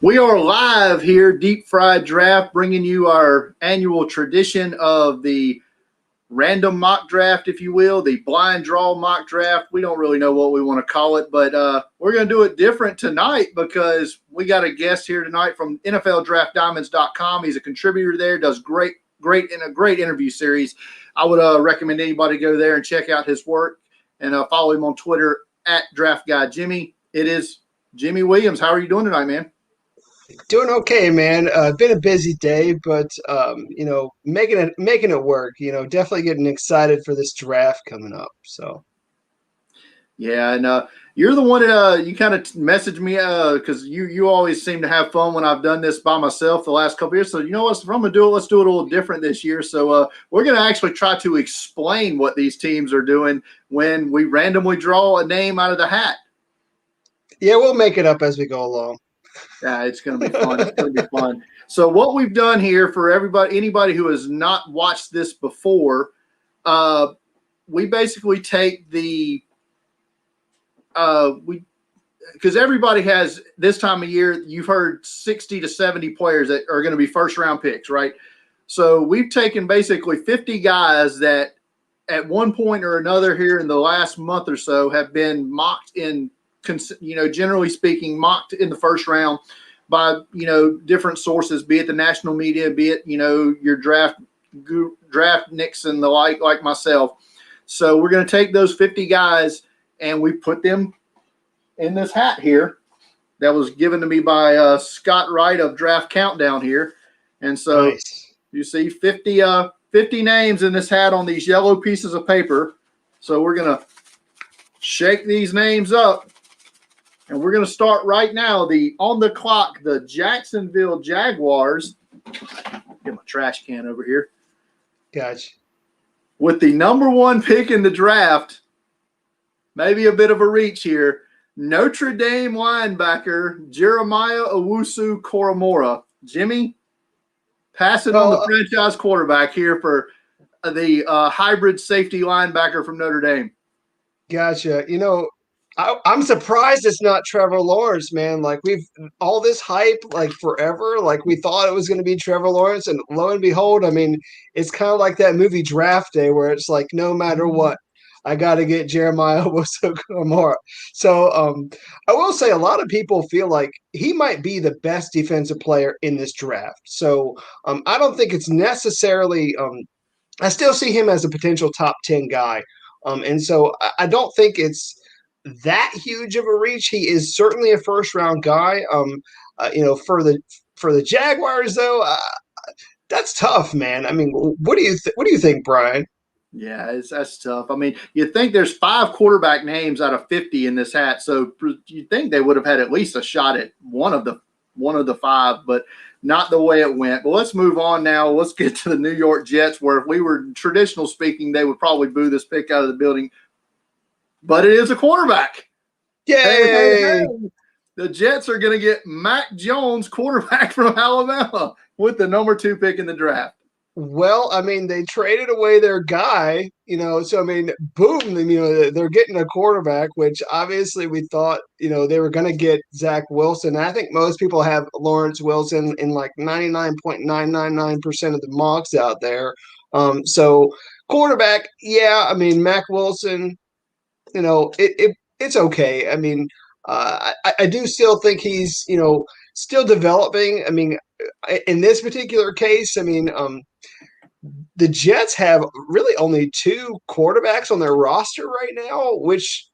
We are live here, Deep Fried Draft, bringing you our annual tradition of the random mock draft, if you will, the blind draw mock draft. We don't really know what we want to call it, but we're going to do it different tonight because we got a guest here tonight from NFLDraftDiamonds.com. He's a contributor there, does great interview series. I would recommend anybody go there and check out his work and follow him on Twitter at DraftGuyJimmy. It is Jimmy Williams. How are you doing tonight, man? Doing okay, man. Been a busy day, but making it work. Definitely getting excited for this draft coming up. So, yeah, and you're the one that you kind of messaged me because you always seem to have fun when I've done this by myself the last couple of years. So you know what? If I'm gonna do it, let's do it a little different this year. So we're gonna actually try to explain what these teams are doing when we randomly draw a name out of the hat. Yeah, we'll make it up as we go along. Yeah, it's going to be fun. It's going to be fun. So what we've done here for anybody who has not watched this before, we basically take because everybody has this time of year, you've heard 60 to 70 players that are going to be first round picks, right? So we've taken basically 50 guys that at one point or another here in the last month or so have been mocked in, generally speaking, mocked in the first round by, different sources, be it the national media, be it, your draft nicks and the like myself. So we're going to take those 50 guys and we put them in this hat here that was given to me by Scott Wright of Draft Countdown here. And so nice. You see 50 names in this hat on these yellow pieces of paper. So we're going to shake these names up. And we're going to start right now. On the clock, the Jacksonville Jaguars. Get my trash can over here. Gotcha. With the number one pick in the draft, maybe a bit of a reach here, Notre Dame linebacker Jeremiah Owusu-Koramoah. Jimmy, pass it on the franchise quarterback here for the hybrid safety linebacker from Notre Dame. Gotcha. I'm surprised it's not Trevor Lawrence, man. Like we've all this hype, like forever. Like we thought it was going to be Trevor Lawrence, and lo and behold, I mean, it's kind of like that movie Draft Day, where it's like no matter what, I got to get Jeremiah Owusu-Koramoah. So I will say a lot of people feel like he might be the best defensive player in this draft. So I don't think it's necessarily. I still see him as a potential top 10 guy, and so I don't think it's that huge of a reach. He is certainly a first round guy. For the Jaguars though, that's tough, man. I mean, what do you think, Brian? Yeah, that's tough. I mean, you'd think there's 5 quarterback names out of 50 in this hat, so you'd think they would have had at least a shot at one of the 5, but not the way it went. But let's move on now. Let's get to the New York Jets, where if we were traditional speaking, they would probably boo this pick out of the building. But it is a quarterback. Yay! Hey. The Jets are going to get Mac Jones, quarterback from Alabama, with the number 2 pick in the draft. Well, I mean, they traded away their guy, so I mean, boom, they're getting a quarterback, which obviously we thought, they were going to get Zach Wilson. I think most people have Lawrence Wilson in like 99.999% of the mocks out there. So quarterback, yeah, I mean, Mac Wilson, it's okay. I mean, I do still think he's, still developing. I mean, in this particular case, I mean, the Jets have really only 2 quarterbacks on their roster right now, which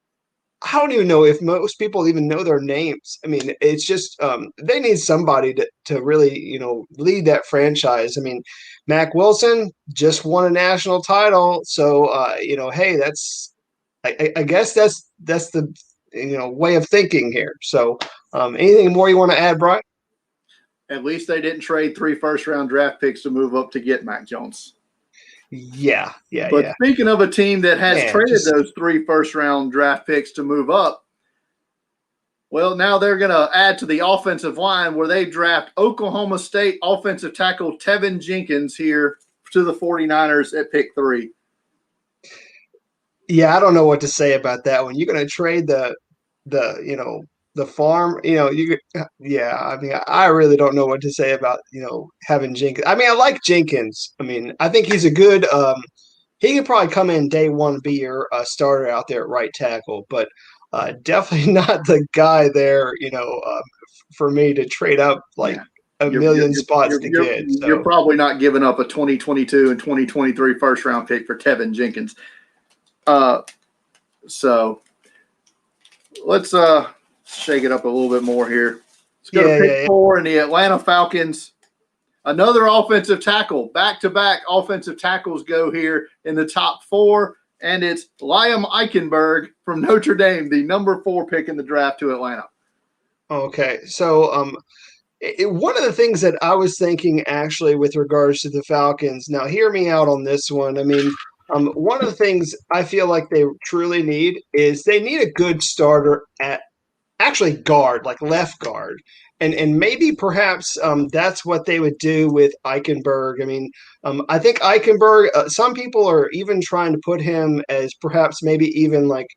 I don't even know if most people even know their names. I mean, it's just they need somebody to really, lead that franchise. I mean, Mac Wilson just won a national title, so hey, that's I guess that's the way of thinking here. So, anything more you want to add, Brian? At least they didn't trade 3 first-round draft picks to move up to get Mac Jones. Yeah. But speaking of a team that has traded those 3 first-round draft picks to move up, well, now they're going to add to the offensive line where they draft Oklahoma State offensive tackle Tevin Jenkins here to the 49ers at pick 3. Yeah, I don't know what to say about that one. You're going to trade the the farm, yeah, I mean, I really don't know what to say about, having Jenkins. I mean, I like Jenkins. I mean, I think he's a good, he could probably come in day one, be your starter out there at right tackle, but definitely not the guy there, for me to trade up like Yeah. a You're you're million you're spots you're to you're, get. you're So, probably not giving up a 2022 and 2023 first round pick for Tevin Jenkins. Uh, so let's shake it up a little bit more here. Let's go to yeah, pick yeah, 4 in the Atlanta Falcons. Another offensive tackle. Back-to-back offensive tackles go here in the top 4, and it's Liam Eichenberg from Notre Dame, the number 4 pick in the draft to Atlanta. okay. So, one of the things that I was thinking actually with regards to the Falcons, now hear me out on this one. I mean, one of the things I feel like they truly need is they need a good starter at actually guard, like left guard. And maybe perhaps that's what they would do with Eichenberg. I mean, I think Eichenberg, some people are even trying to put him as perhaps maybe even like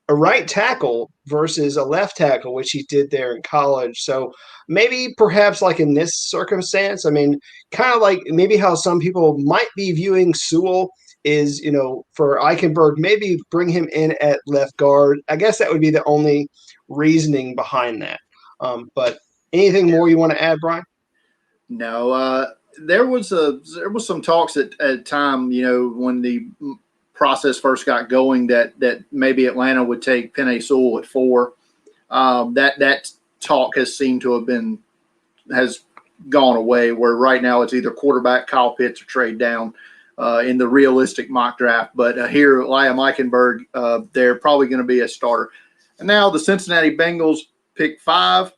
a right tackle versus a left tackle, which he did there in college. So maybe perhaps like in this circumstance, I mean, kind of like maybe how some people might be viewing Sewell is, for Eichenberg, maybe bring him in at left guard. I guess that would be the only reasoning behind that. But anything more you want to add, Brian? No, there was some talks at time, when the process first got going that maybe Atlanta would take Penei Sewell at 4. That talk has gone away. Where right now it's either quarterback Kyle Pitts or trade down in the realistic mock draft. But here, Liam Eichenberg, they're probably going to be a starter. And now the Cincinnati Bengals pick 5.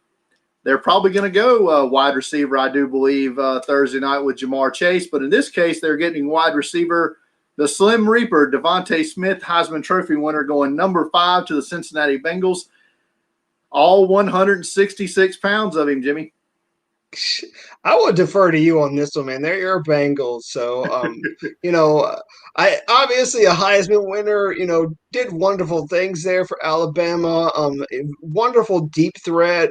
They're probably going to go wide receiver, I do believe, Thursday night with Jamar Chase. But in this case, they're getting wide receiver, the Slim Reaper, Devontae Smith, Heisman Trophy winner, going number 5 to the Cincinnati Bengals. All 166 pounds of him, Jimmy. I would defer to you on this one, man. They're your Bengals, so I obviously a Heisman winner. Did wonderful things there for Alabama. Wonderful deep threat.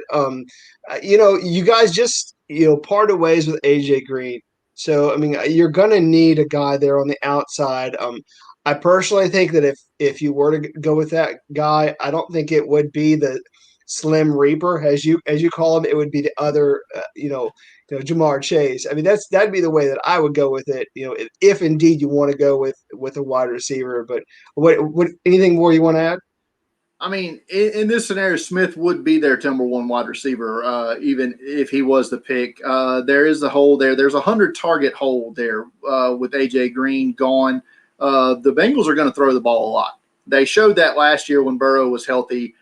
You guys just parted ways with AJ Green, so I mean you're gonna need a guy there on the outside. I personally think that if you were to go with that guy, I don't think it would be the Slim Reaper, as you call him. It would be the other, Jamar Chase. I mean, that'd be the way that I would go with it. If indeed you want to go with a wide receiver. But what anything more you want to add? I mean, in this scenario, Smith would be their number 1 wide receiver, even if he was the pick. There is a hole there. There's 100 target hole there with AJ Green gone. The Bengals are going to throw the ball a lot. They showed that last year when Burrow was healthy.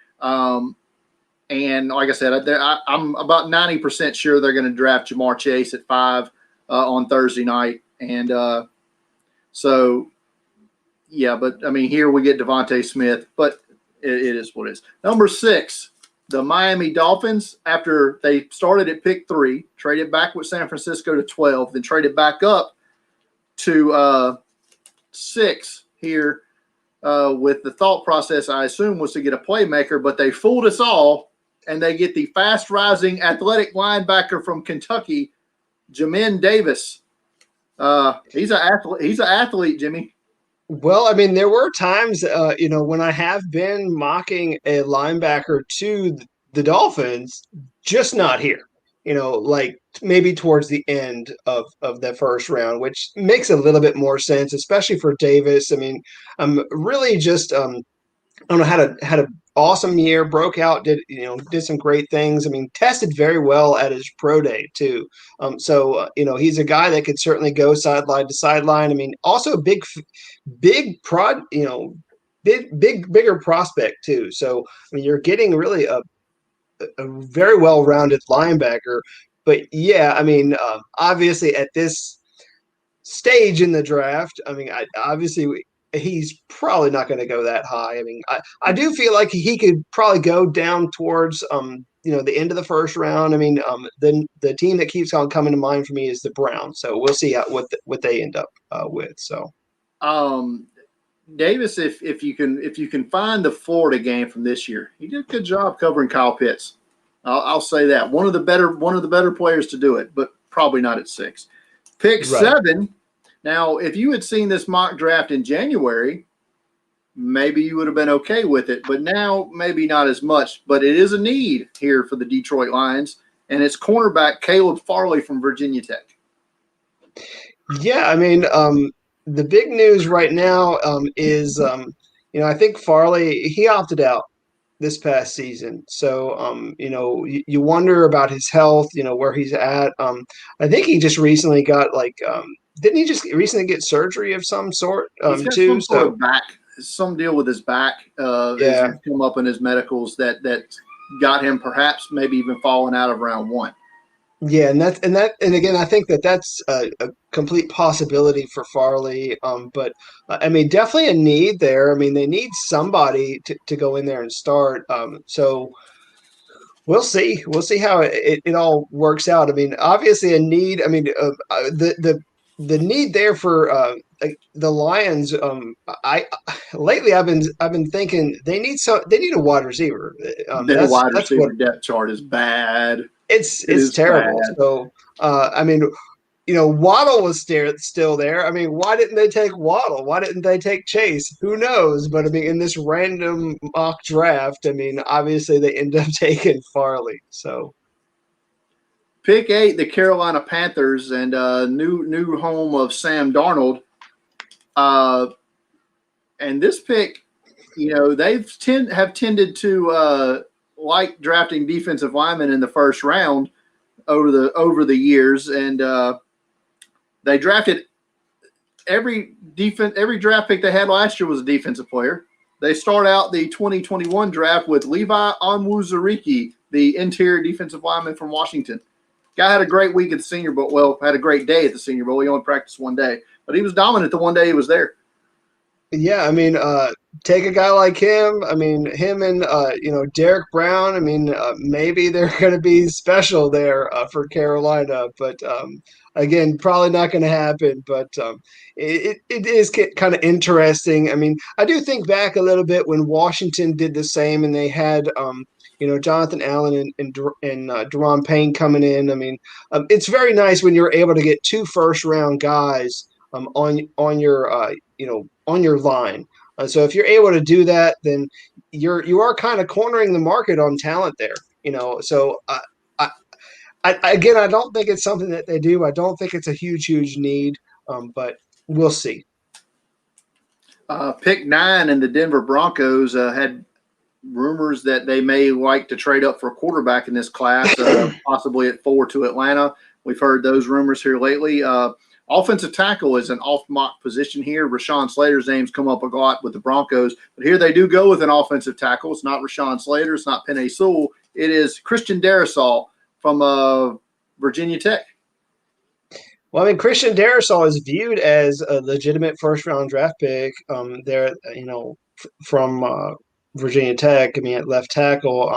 And like I said, I'm about 90% sure they're going to draft Jamar Chase at 5 on Thursday night. And so, yeah, but I mean, here we get Devontae Smith, but it is what it is. Number 6, the Miami Dolphins, after they started at pick 3, traded back with San Francisco to 12, then traded back up to 6 here with the thought process, I assume, was to get a playmaker, but they fooled us all. And they get the fast-rising athletic linebacker from Kentucky, Jermaine Davis. He's an athlete, Jimmy. Well, I mean, there were times, when I have been mocking a linebacker to the Dolphins, just not here. Like maybe towards the end of the first round, which makes a little bit more sense, especially for Davis. I mean, I'm really just I don't know, had a awesome year, broke out, did some great things. I mean, tested very well at his pro day too. He's a guy that could certainly go sideline to sideline. I mean, also a big prod, bigger prospect too. So I mean, you're getting really a very well rounded linebacker. But yeah, I mean, obviously at this stage in the draft, I mean, he's probably not going to go that high. I mean, I do feel like he could probably go down towards the end of the first round. I mean, the team that keeps on coming to mind for me is the Browns. So we'll see what they end up with. So Um, Davis, if you can find the Florida game from this year, he did a good job covering Kyle Pitts. I'll say that one of the better players to do it, but probably not at 6. Pick Right. 7. Now, if you had seen this mock draft in January, maybe you would have been okay with it, but now maybe not as much. But it is a need here for the Detroit Lions, and it's cornerback Caleb Farley from Virginia Tech. Yeah, I mean, the big news right now is, I think Farley, he opted out this past season. So, you wonder about his health, where he's at. I think he just recently got didn't he just recently get surgery of some sort He's got too? some sort of some deal with his back. Yeah. Has come up in his medicals that got him perhaps maybe even falling out of round 1. Yeah, and again, I think that's a complete possibility for Farley. But I mean, definitely a need there. I mean, they need somebody to go in there and start. So we'll see. We'll see how it all works out. I mean, obviously a need. I mean, the need there for the Lions. I lately I've been thinking they need a wide receiver. Their wide That's receiver what depth chart is bad. it's terrible. Bad. So I mean, Waddle was still there. I mean, why didn't they take Waddle? Why didn't they take Chase? Who knows? But I mean, in this random mock draft, I mean, obviously they end up taking Farley. So Pick 8, the Carolina Panthers, and new home of Sam Darnold. And this pick, they've tended to like drafting defensive linemen in the first round over the years, and they drafted every draft pick they had last year was a defensive player. They start out the 2021 draft with Levi Onwu Zurichi, the interior defensive lineman from Washington. Guy had a great week at the Senior Bowl. Well, had a great day at the Senior Bowl. He only practiced one day, but he was dominant the one day he was there. yeah, I mean, take a guy like him. I mean, him and Derek Brown. I mean, maybe they're going to be special there for Carolina, but again, probably not going to happen. But it is kind of interesting. I mean, I do think back a little bit when Washington did the same, and they had Jonathan Allen and Deron Payne coming in. I mean, it's very nice when you're able to get 2 first-round guys on your on your line. So if you're able to do that, then you are kind of cornering the market on talent there. So again, I don't think it's something that they do. I don't think it's a huge need, but we'll see. Pick 9 and the Denver Broncos had rumors that they may like to trade up for a quarterback in this class, possibly at 4 to Atlanta. We've heard those rumors here lately. Offensive tackle is an off-mock position here. Rashawn Slater's name's come up a lot with the Broncos, but here they do go with an offensive tackle. It's not Rashawn Slater. It's not Penei Sewell. It is Christian Darrisaw from Virginia Tech. Well, I mean, Christian Darrisaw is viewed as a legitimate first-round draft pick there, from Virginia Tech. I mean, at left tackle.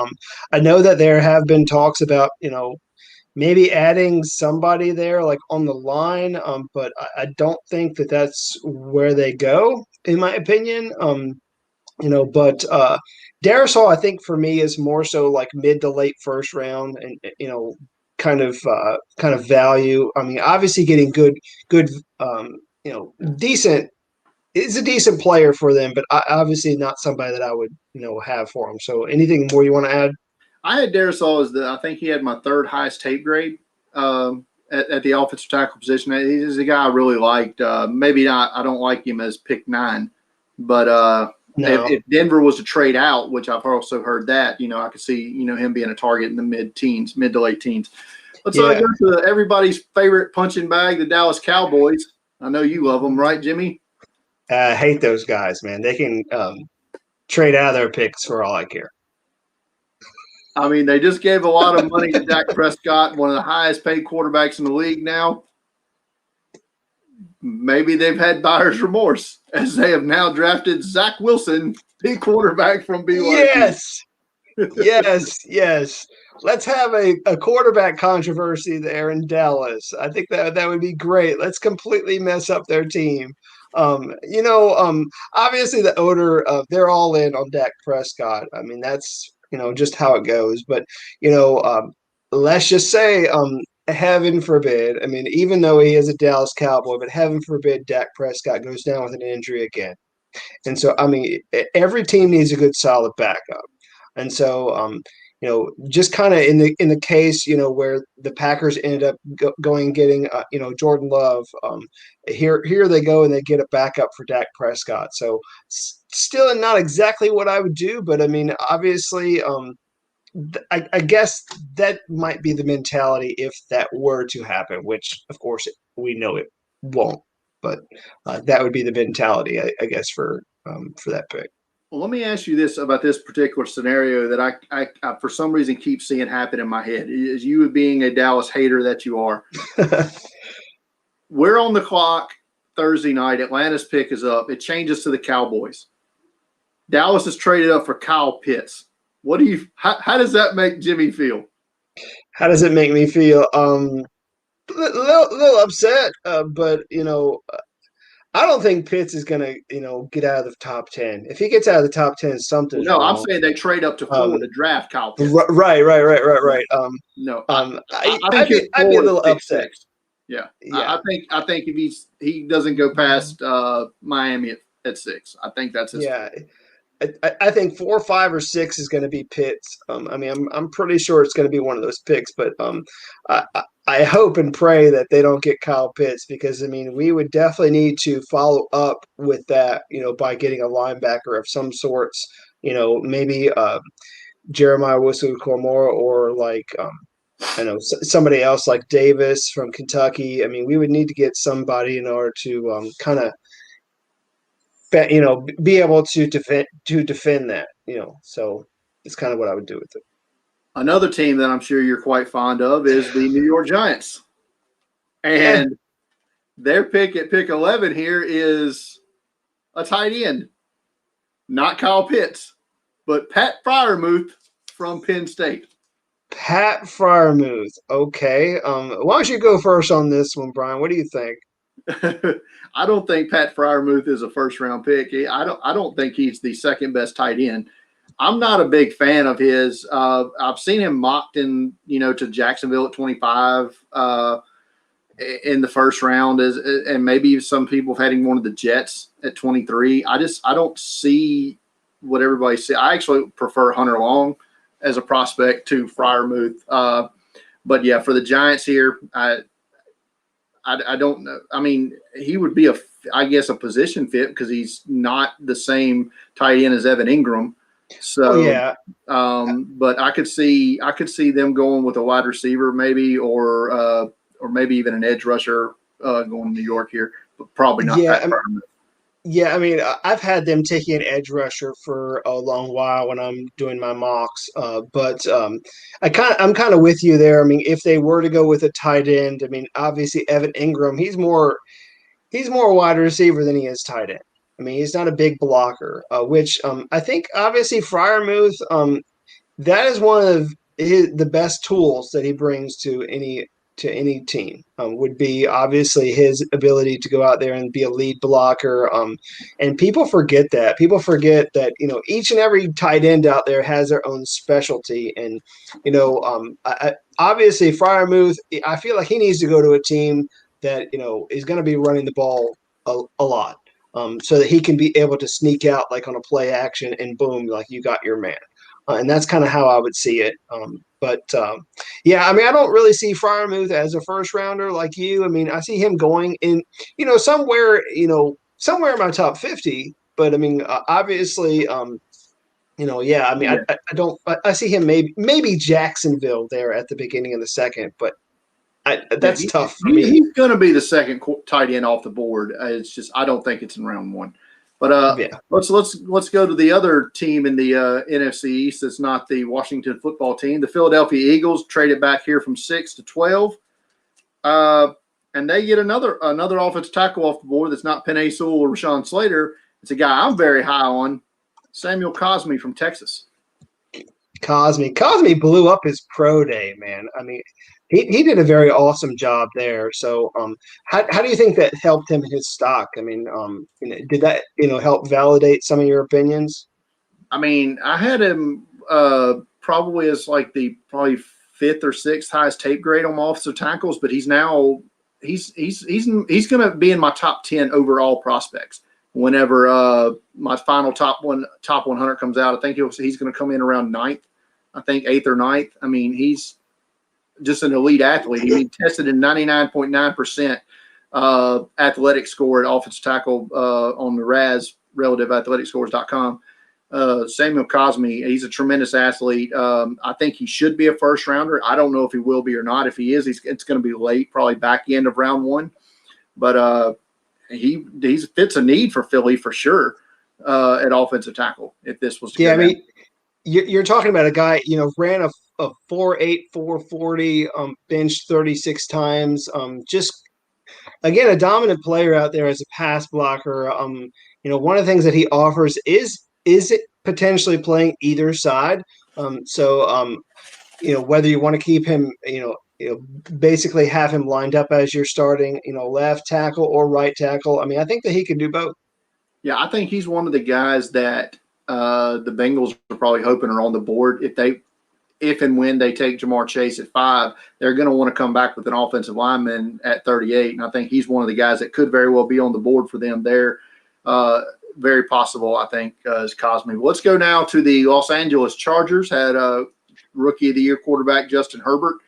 I know that there have been talks about, maybe adding somebody there like on the line, but I don't think that that's where they go, in my opinion. But Darrisaw, I think for me is more so like mid to late first round, and kind of value. I mean, obviously getting good, decent. Is a decent player for them, but obviously not somebody that I would have for them. So anything more you want to add? I had Darrisaw as I think he had my 3rd highest tape grade at the offensive tackle position. He's a guy I really liked. Maybe not. I don't like him as pick 9, but No. if Denver was to trade out, which I've also heard that, I could see him being a target in the mid to late teens. Let's go to everybody's favorite punching bag, the Dallas Cowboys. I know you love them, right, Jimmy? I hate those guys, man. They can trade out of their picks for all I care. I mean, they just gave a lot of money to Dak Prescott, one of the highest paid quarterbacks in the league now. Maybe they've had buyer's remorse as they have now drafted Zach Wilson, the quarterback from BYU. Yes. Let's have a quarterback controversy there in Dallas. I think that would be great. Let's completely mess up their team. Obviously the owner, they're all in on Dak Prescott. I mean, that's, just how it goes. But, let's just say, heaven forbid, I mean, even though he is a Dallas Cowboy, but heaven forbid Dak Prescott goes down with an injury again. And so, I mean, every team needs a good solid backup. And so, just kind of in the case, where the Packers ended up going getting, Jordan Love. Here they go and they get a backup for Dak Prescott. So still not exactly what I would do, but I mean, obviously, I guess that might be the mentality if that were to happen, which of course we know it won't. But that would be the mentality, I guess, for that pick. Well, let me ask you this about this particular scenario that I for some reason keep seeing happen in my head. Is you being a Dallas hater that you are. We're on the clock Thursday night. Atlanta's pick is up. It changes to the Cowboys. Dallas is traded up for Kyle Pitts. How does that make Jimmy feel? How does it make me feel? Little upset, but I don't think Pitts is gonna, get out of the top 10. If he gets out of the top 10, something's No, wrong. I'm saying they trade up to 4 to draft Kyle Pitts. Right. No, I'd be a little upset. 6. Yeah. I think if he doesn't go past Miami at 6, I think that's his. Yeah. I think 4, 5, or 6 is going to be Pitts. I mean, I'm pretty sure it's going to be one of those picks, but I hope and pray that they don't get Kyle Pitts, because I mean, we would definitely need to follow up with that, by getting a linebacker of some sorts. Maybe Jeremiah Owusu-Koramoah, or like somebody else like Davis from Kentucky. I mean, we would need to get somebody in order to kind of be able to defend that, so it's kind of what I would do with it. Another team that I'm sure you're quite fond of is the New York Giants. And their pick at pick 11 here is a tight end. Not Kyle Pitts, but Pat Freiermuth from Penn State. Pat Freiermuth. Okay. Why don't you go first on this one, Brian? What do you think? I don't think Pat Freiermuth is a first-round pick. I don't think he's the second best tight end. I'm not a big fan of his. I've seen him mocked to Jacksonville at 25 in the first round, and maybe some people have had him one of the Jets at 23. I don't see what everybody see. I actually prefer Hunter Long as a prospect to Freiermuth. But yeah, for the Giants here, I don't know. I mean, he would be a position fit because he's not the same tight end as Evan Ingram. So yeah. But I could see them going with a wide receiver maybe, or maybe even an edge rusher going to New York here, but probably not. Yeah, I mean, I've had them taking an edge rusher for a long while when I'm doing my mocks, but I'm kind of with you there. I mean, if they were to go with a tight end, I mean, obviously Evan Ingram, he's more wide receiver than he is tight end. I mean, he's not a big blocker, which I think obviously Freiermuth, that is one of the best tools that he brings to any team, would be obviously his ability to go out there and be a lead blocker. And people forget that. People forget that, each and every tight end out there has their own specialty. And, obviously Freiermuth, I feel like he needs to go to a team that, is going to be running the ball a lot, so that he can be able to sneak out like on a play action and boom, like you got your man. And that's kind of how I would see it. Yeah, I mean, I don't really see Freiermuth as a first rounder like you. I mean, I see him going in, somewhere in my top 50. But I mean, obviously, yeah. I mean, I see him maybe Jacksonville there at the beginning of the second, but that's tough for me. He's going to be the second tight end off the board. It's just I don't think it's in round 1. But yeah. Let's go to the other team in the NFC East. It's not the Washington football team. The Philadelphia Eagles traded back here from 6 to 12, and they get another offensive tackle off the board. That's not Penei Sewell or Rashawn Slater. It's a guy I'm very high on, Samuel Cosmi from Texas. Cosme blew up his pro day, man. I mean, he did a very awesome job there. So, how do you think that helped him in his stock? I mean, did that help validate some of your opinions? I mean, I had him probably as like the probably fifth or sixth highest tape grade on my offensive tackles, but he's going to be in my top 10 overall prospects whenever my final top 100 comes out. I think he's going to come in around ninth. I think eighth or ninth. I mean, he's just an elite athlete. He tested in 99.9% athletic score at offensive tackle on the RAS, relativeathleticscores.com. Samuel Cosme, he's a tremendous athlete. I think he should be a first rounder. I don't know if he will be or not. If he is, it's going to be late, probably back end of round one. But he fits a need for Philly for sure at offensive tackle if this was to go down. You're talking about a guy, ran a 4.8, 4.40, benched 36 times. Just again, a dominant player out there as a pass blocker. One of the things that he offers is it potentially playing either side. Whether you want to keep him, basically have him lined up as you're starting, left tackle or right tackle. I mean, I think that he can do both. Yeah, I think he's one of the guys that the Bengals are probably hoping are on the board. If and when they take Jamar Chase at 5, they're going to want to come back with an offensive lineman at 38. And I think he's one of the guys that could very well be on the board for them there. Very possible, I think, is Cosme. Let's go now to the Los Angeles Chargers. Had Rookie of the Year quarterback Justin Herbert.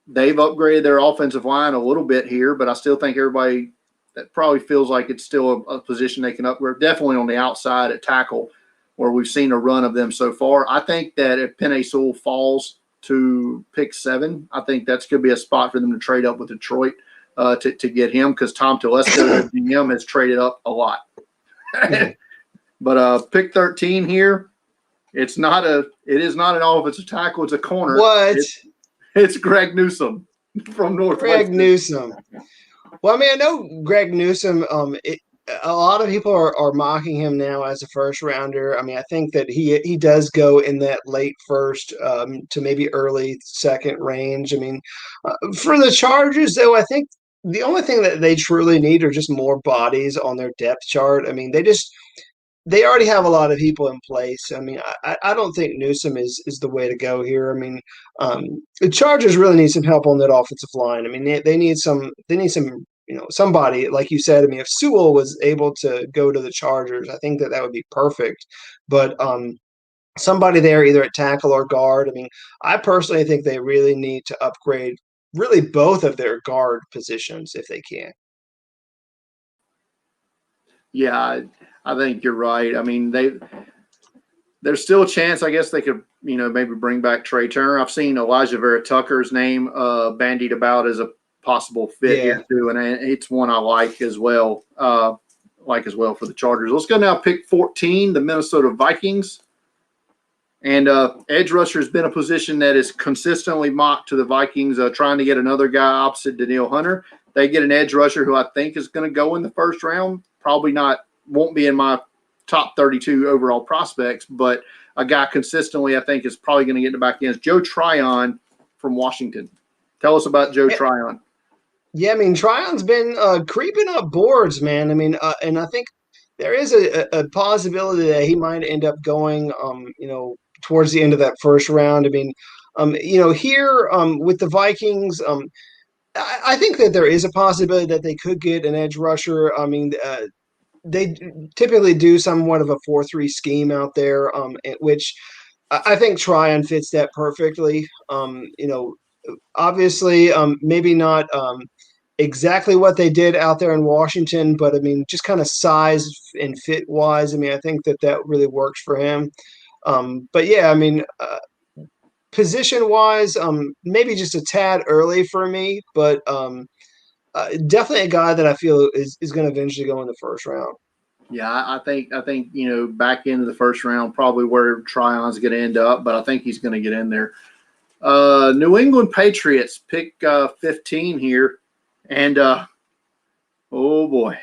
They've upgraded their offensive line a little bit here, but I still think everybody that probably feels like it's still a position they can upgrade. Definitely on the outside at tackle, where we've seen a run of them so far. I think that if Penei Sewell falls to pick 7, I think that's going to be a spot for them to trade up with Detroit to get him, because Tom Telesco, the GM, has traded up a lot. But pick 13 here, it is not an offensive tackle. It's a corner. What? It's Greg Newsome from Northwestern. Greg Newsome. Well, I mean, I know Greg Newsome. A lot of people are mocking him now as a first rounder. I mean, I think that he does go in that late first to maybe early second range. I mean, for the Chargers, though, I think the only thing that they truly need are just more bodies on their depth chart. I mean, they already have a lot of people in place. I mean, I don't think Newsome is the way to go here. I mean, the Chargers really need some help on that offensive line. I mean, they need some somebody, like you said. I mean, if Sewell was able to go to the Chargers, I think that would be perfect. But somebody there, either at tackle or guard. I mean, I personally think they really need to upgrade really both of their guard positions if they can. Yeah, I think you're right. I mean, there's still a chance. I guess they could, maybe bring back Trey Turner. I've seen Elijah Vera Tucker's name bandied about as a possible fit here too, and it's one I like as well. For the Chargers. Let's go now. Pick 14, the Minnesota Vikings. And edge rusher has been a position that is consistently mocked to the Vikings, trying to get another guy opposite Danielle Hunter. They get an edge rusher who I think is going to go in the first round. Probably not, won't be in my top 32 overall prospects, but a guy consistently I think is probably going to get in the back end. Joe Tryon from Washington. Tell us about Joe Tryon. Yeah, I mean, Tryon's been creeping up boards, man. I mean, and I think there is a possibility that he might end up going, towards the end of that first round. I mean, here with the Vikings, I think that there is a possibility that they could get an edge rusher. I mean, they typically do somewhat of a 4-3 scheme out there, which I think Tryon fits that perfectly. Obviously, maybe not exactly what they did out there in Washington, but I mean, just kind of size and fit wise, I mean, I think that really works for him. But yeah, I mean, position wise, maybe just a tad early for me, but definitely a guy that I feel is going to eventually go in the first round. Yeah, I think back into the first round, probably where Tryon's going to end up, but I think he's going to get in there. New England Patriots pick 15 here, and oh boy,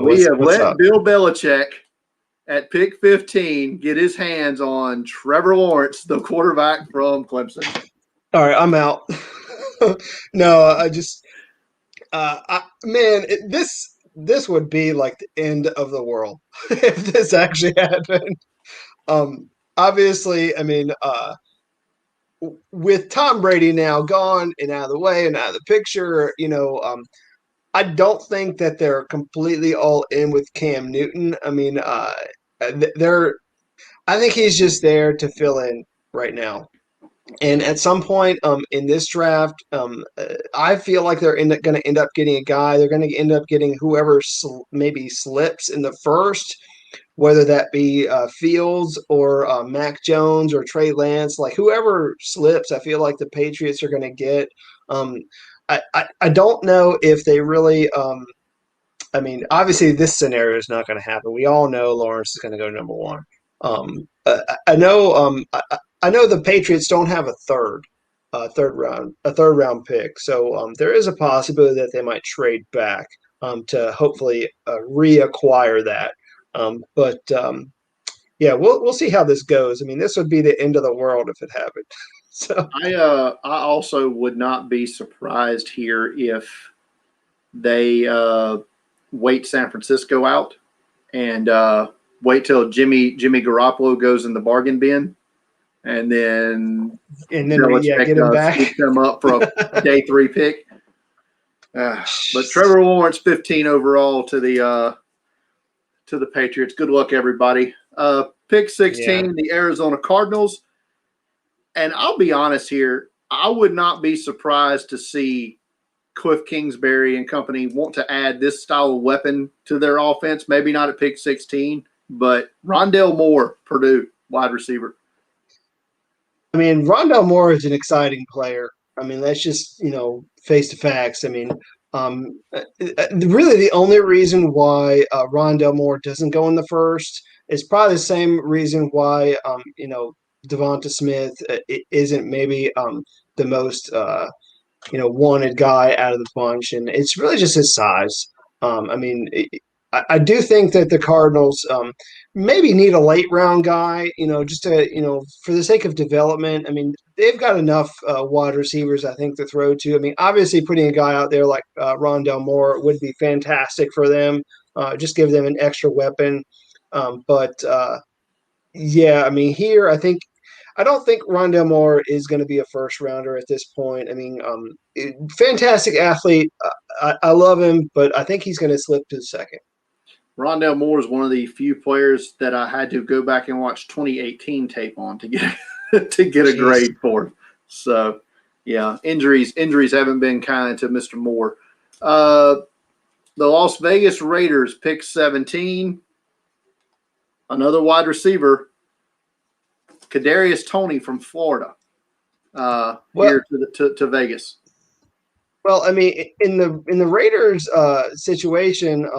we have let Bill Belichick at pick 15 get his hands on Trevor Lawrence, the quarterback from Clemson? All right, I'm out. No, I just man, this would be like the end of the world if this actually happened. Obviously, I mean, with Tom Brady now gone and out of the way and out of the picture, I don't think that they're completely all in with Cam Newton. I mean, they're. I think he's just there to fill in right now. And at some point in this draft, I feel like they're going to end up getting a guy. They're going to end up getting whoever maybe slips in the first, whether that be Fields or Mac Jones or Trey Lance. Like whoever slips, I feel like the Patriots are going to get. Um, I don't know if they really. I mean, obviously, this scenario is not going to happen. We all know Lawrence is going to go number one. I know. I know the Patriots don't have a third round pick. So there is a possibility that they might trade back to hopefully reacquire that. But yeah, we'll see how this goes. I mean, this would be the end of the world if it happened. So I also would not be surprised here if they wait San Francisco out and wait till Jimmy Garoppolo goes in the bargain bin, and then get him back. Scoop them up for a day 3 pick. But Trevor Lawrence, 15 overall to the Patriots. Good luck, everybody. Pick 16, the Arizona Cardinals. And I'll be honest here, I would not be surprised to see Cliff Kingsbury and company want to add this style of weapon to their offense. Maybe not at pick 16, but Rondale Moore, Purdue, wide receiver. I mean, Rondale Moore is an exciting player. I mean, that's just, face to facts. I mean, really the only reason why Rondale Moore doesn't go in the first is probably the same reason why, Devonta Smith isn't maybe the most, wanted guy out of the bunch. And it's really just his size. I mean, I do think that the Cardinals maybe need a late round guy, just to, for the sake of development. I mean, they've got enough wide receivers, I think, to throw to. I mean, obviously putting a guy out there like Rondale Moore would be fantastic for them, just give them an extra weapon. But yeah, I mean, here, I don't think Rondale Moore is going to be a first rounder at this point. I mean, fantastic athlete. I love him, but I think he's going to slip to second. Rondale Moore is one of the few players that I had to go back and watch 2018 tape on to get a grade for. So, yeah, injuries haven't been kind to Mr. Moore. The Las Vegas Raiders pick 17. Another wide receiver, Kadarius Toney from Florida, here to Vegas. Well, I mean, in the Raiders situation,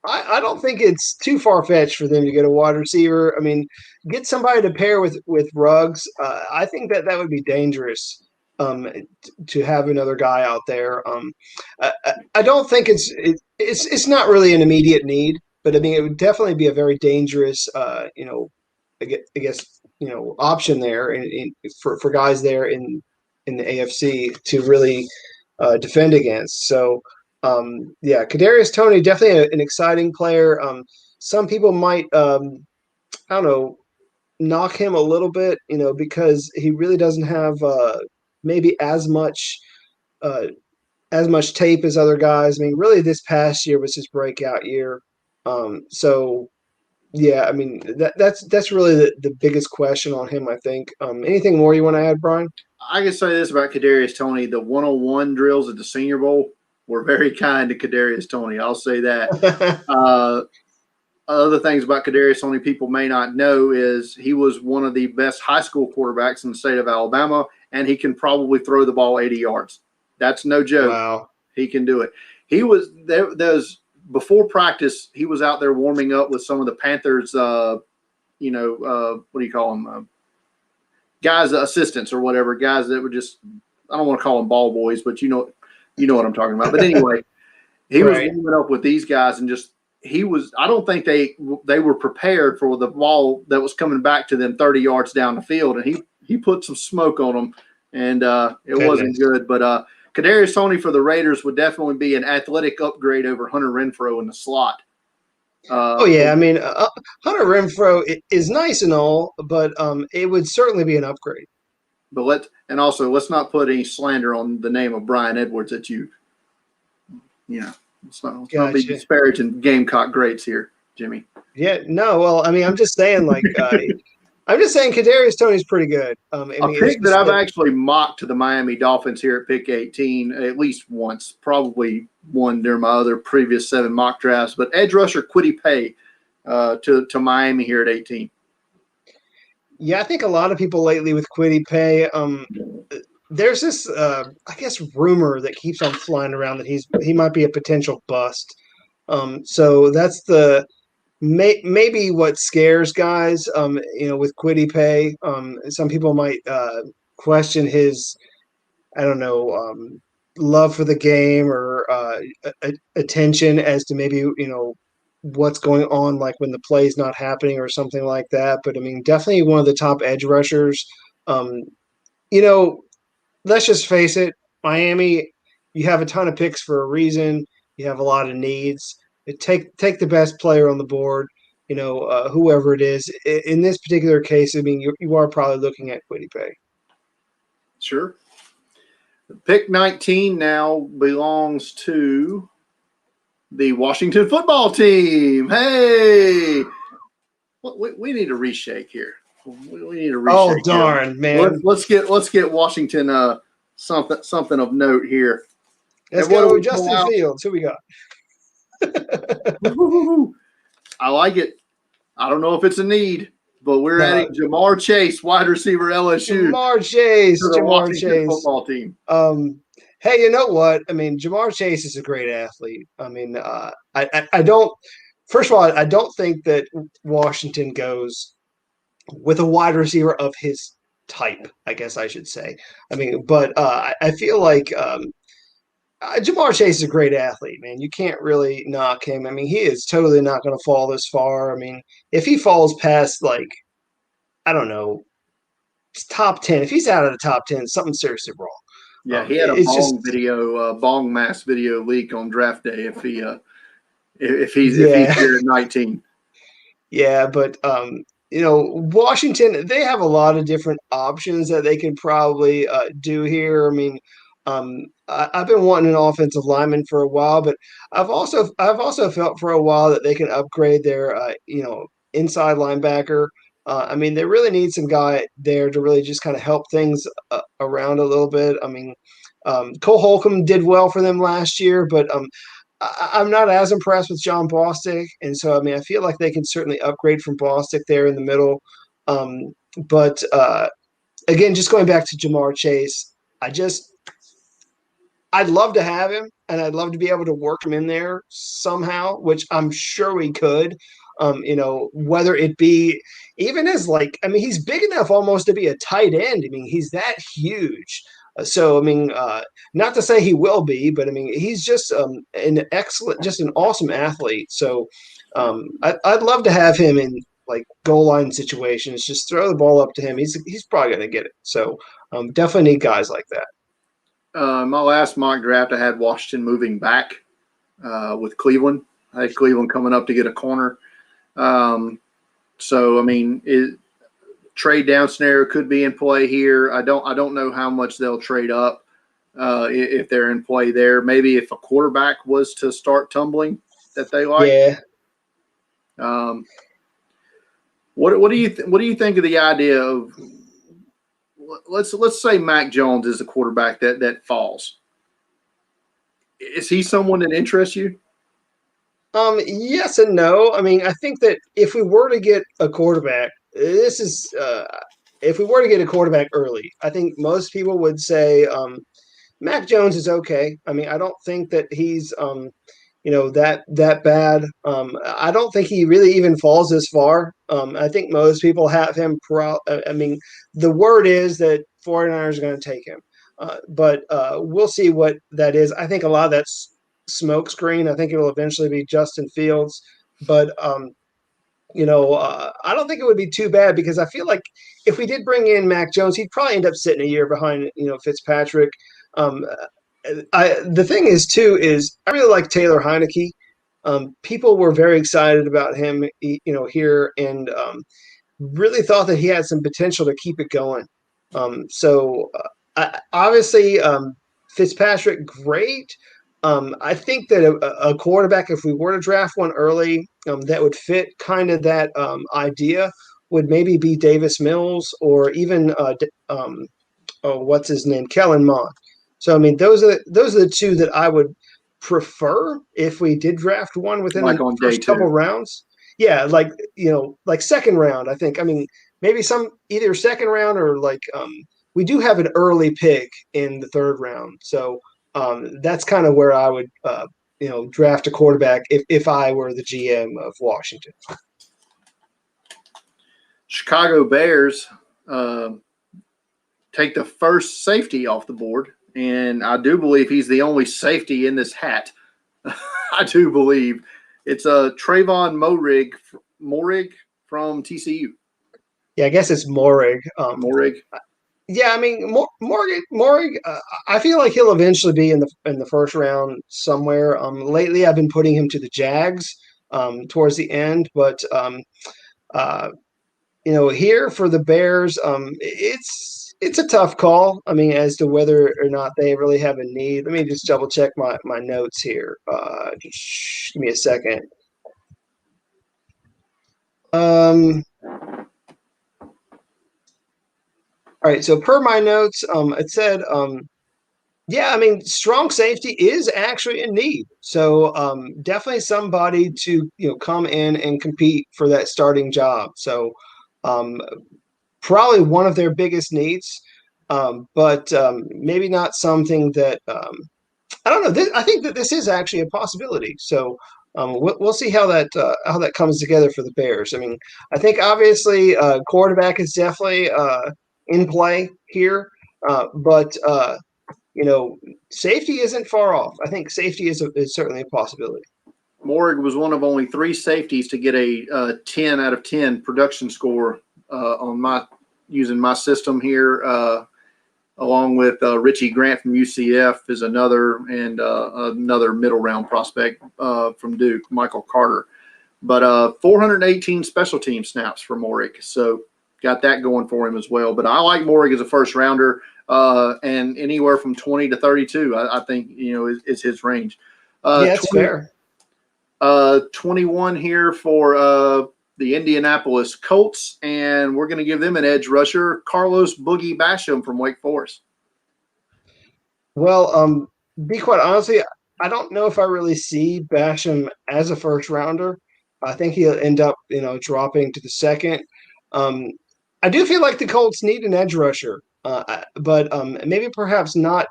I don't think it's too far-fetched for them to get a wide receiver. I mean, get somebody to pair with Ruggs. I think that would be dangerous to have another guy out there. I don't think it's not really an immediate need, but I mean, it would definitely be a very dangerous, I guess, option there for guys there in the AFC to really defend against. So. Yeah, Kadarius Toney, definitely an exciting player. Some people might, I don't know, knock him a little bit, because he really doesn't have maybe as much tape as other guys. I mean, really, this past year was his breakout year. So yeah, I mean that's really the biggest question on him, I think. Anything more you want to add, Brian? I can say this about Kadarius Toney: the 101 drills at the Senior Bowl were very kind to Kadarius Toney. I'll say that. Other things about Kadarius Toney people may not know is he was one of the best high school quarterbacks in the state of Alabama, and he can probably throw the ball 80 yards. That's no joke. Wow. He can do it. He was there. Before practice, he was out there warming up with some of the Panthers, what do you call them? Guys, assistants or whatever, guys that were just, I don't want to call them ball boys, but you know what I'm talking about. But anyway, he was warming up with these guys and just I don't think they were prepared for the ball that was coming back to them 30 yards down the field, and he put some smoke on them, and it wasn't good. But Kadarius Toney for the Raiders would definitely be an athletic upgrade over Hunter Renfrow in the slot. I mean, Hunter Renfrow is nice and all, but it would certainly be an upgrade. But let's not put any slander on the name of Brian Edwards that let's not be disparaging Gamecock greats here, Jimmy. Yeah, no, well, I mean, I'm just saying, Kadarius Toney's pretty good. A pick that I've actually mocked to the Miami Dolphins here at pick 18 at least once, probably one during my other previous 7 mock drafts, but edge rusher Kwity Paye to Miami here at 18. Yeah, I think a lot of people lately with Kwity Paye, there's this, I guess, rumor that keeps on flying around that he might be a potential bust. So that's maybe what scares guys. With Kwity Paye, some people might question his, I don't know, love for the game or attention as to maybe what's going on, like when the play's not happening or something like that. But I mean, definitely one of the top edge rushers. Let's just face it, Miami, you have a ton of picks for a reason. You have a lot of needs. Take the best player on the board, whoever it is. In this particular case, I mean, you are probably looking at Kwity Paye. Sure. Pick 19 now belongs to the Washington football team. Hey, we need a reshake here. We need a reshake. Oh darn, here. Man! Let's get Washington something of note here. Let's go Justin Fields. Who we got? I like it. I don't know if it's a need, but we're adding Jamar Chase, wide receiver LSU. Jamar Chase to the Washington football team. Hey, you know what? I mean, Jamar Chase is a great athlete. I mean, I don't. First of all, I don't think that Washington goes with a wide receiver of his type, I guess I should say. I mean, but I feel like Jamar Chase is a great athlete, man. You can't really knock him. I mean, he is totally not going to fall this far. I mean, if he falls past, like, I don't know, top 10, if he's out of the top 10, something's seriously wrong. Yeah, he had a bong mass video leak on draft day if he's here at 19. Yeah, but Washington, they have a lot of different options that they can probably do here. I mean, I've been wanting an offensive lineman for a while, but I've also felt for a while that they can upgrade their inside linebacker. I mean, they really need some guy there to really just kind of help things around a little bit. I mean, Cole Holcomb did well for them last year, but I'm not as impressed with John Bostic. And so, I mean, I feel like they can certainly upgrade from Bostic there in the middle. But again, just going back to Jamar Chase, I'd love to have him, and I'd love to be able to work him in there somehow, which I'm sure we could. Whether it be even as he's big enough almost to be a tight end. I mean, he's that huge. So, I mean, not to say he will be, but I mean, he's just an awesome athlete. So I'd love to have him in like goal line situations. Just throw the ball up to him. He's probably going to get it. So definitely need guys like that. My last mock draft, I had Washington moving back with Cleveland. I had Cleveland coming up to get a corner. So, I mean, trade down scenario could be in play here. I don't know how much they'll trade up if they're in play there. Maybe if a quarterback was to start tumbling that they like. Yeah. What do you think of the idea of let's say Mac Jones is the quarterback that falls? Is he someone that interests you? Yes and no. I mean, I think that if we were to get a quarterback, if we were to get a quarterback early, I think most people would say Mac Jones is okay. I mean, I don't think that he's that bad. I don't think he really even falls this far. I think most people have him. I mean, the word is that 49ers are going to take him, but we'll see what that is. I think a lot of that's smoke screen. I think it'll eventually be Justin Fields. But I don't think it would be too bad because I feel like if we did bring in Mac Jones, he'd probably end up sitting a year behind, Fitzpatrick. Um, the thing is too is I really like Taylor Heineke. People were very excited about him, here, and really thought that he had some potential to keep it going. Obviously, Fitzpatrick, great. I think that a quarterback, if we were to draft one early, that would fit kind of that idea, would maybe be Davis Mills or even what's his name, Kellen Mond. So I mean, those are the two that I would prefer if we did draft one within Like the on day first couple two. rounds. Yeah, like second round. I think. I mean, maybe some either second round or we do have an early pick in the third round, so that's kind of where I would draft a quarterback if I were the GM of Washington. Chicago Bears take the first safety off the board, and I do believe he's the only safety in this hat. I do believe it's Trayvon Morig from TCU. Yeah, I guess it's Morig. Morig. Yeah, I mean, Morig. I feel like he'll eventually be in the first round somewhere. Lately, I've been putting him to the Jags towards the end, but uh, here for the Bears, it's a tough call. I mean, as to whether or not they really have a need. Let me just double check my notes here. Just give me a second. All right. So per my notes, it said, yeah, I mean, strong safety is actually a need. So definitely somebody to come in and compete for that starting job. So um, probably one of their biggest needs, but maybe not something that I don't know. I think that this is actually a possibility. So we'll see how that comes together for the Bears. I mean, I think obviously quarterback is definitely in play here, but safety isn't far off. I think safety is certainly a possibility. Morig was one of only 3 safeties to get a 10 out of 10 production score using my system here, along with Richie Grant from UCF is another, and another middle round prospect from Duke, Michael Carter. But 418 special team snaps for Morig, so got that going for him as well. But I like Morig as a first rounder, and anywhere from 20 to 32, I think is his range. Yeah, that's fair. 21 here for the Indianapolis Colts, and we're going to give them an edge rusher, Carlos Boogie Basham from Wake Forest. Well, be quite honestly, I don't know if I really see Basham as a first rounder. I think he'll end up, dropping to the second. Um, I do feel like the Colts need an edge rusher, but maybe perhaps not.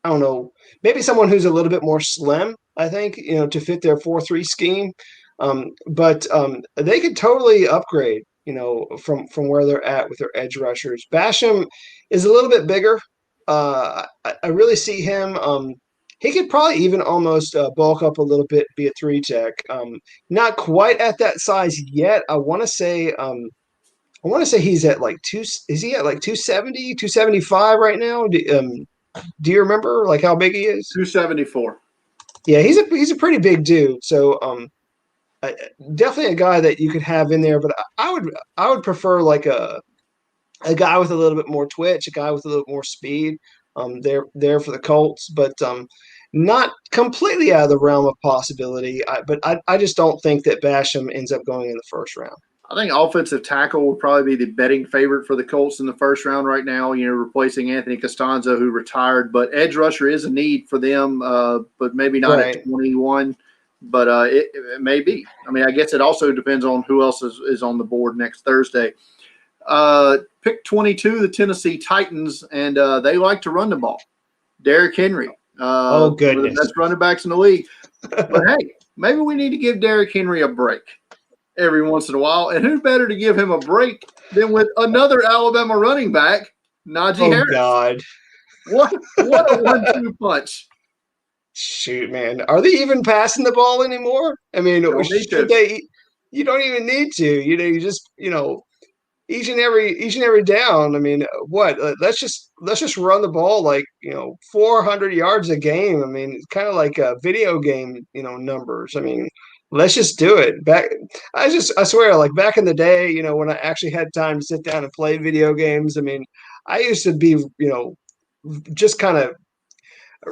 I don't know, maybe someone who's a little bit more slim, I think, to fit their 4-3 scheme. But they could totally upgrade, from where they're at with their edge rushers. Basham is a little bit bigger. I really see him. He could probably even almost bulk up a little bit, be a 3 tech. Not quite at that size yet. I want to say he's at like two. Is he at like 270, 275 right now? Do you remember like how big he is? 274. Yeah, he's a pretty big dude. So definitely a guy that you could have in there. But I would prefer like a guy with a little bit more twitch, a guy with a little more speed. There for the Colts, but not completely out of the realm of possibility. But I just don't think that Basham ends up going in the first round. I think offensive tackle would probably be the betting favorite for the Colts in the first round right now, replacing Anthony Costanzo, who retired. But edge rusher is a need for them, but maybe not Right. at 21. But it may be. I mean, I guess it also depends on who else is on the board next Thursday. Pick 22, the Tennessee Titans, and they like to run the ball. Derrick Henry. Oh, goodness. One of the best running backs in the league. But, hey, maybe we need to give Derrick Henry a break every once in a while. And who better to give him a break than with another Alabama running back, Najee Harris. God. What a 1-2 punch. Shoot, man, are they even passing the ball anymore? I mean, Don't need should to. they? You don't even need to. You just each and every down. I mean, what? Let's just run the ball like 400 yards a game. I mean, it's kind of like a video game, numbers. I mean, let's just do it. I swear, like back in the day, when I actually had time to sit down and play video games. I mean, I used to be, just kind of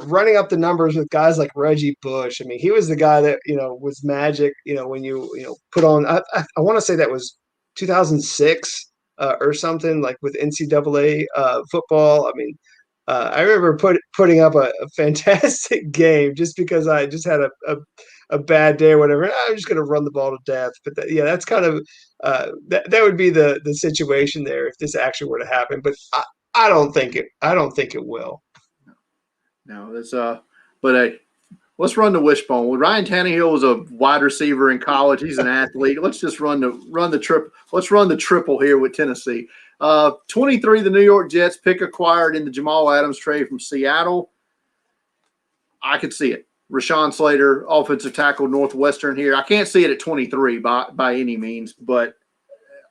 running up the numbers with guys like Reggie Bush. I mean, he was the guy that was magic. When you put on, I want to say that was 2006 or something like with NCAA football. I mean, I remember putting up a fantastic game just because I just had a bad day or whatever. I'm just going to run the ball to death. But yeah, that's kind of that would be the situation there if this actually were to happen. But I don't think it. I don't think it will. No, it's but let's run the wishbone. Well, Ryan Tannehill was a wide receiver in college. He's an athlete. Let's just run the trip. Let's run the triple here with Tennessee. 23, the New York Jets pick acquired in the Jamal Adams trade from Seattle. I could see it. Rashawn Slater, offensive tackle, Northwestern here. I can't see it at 23 by any means, but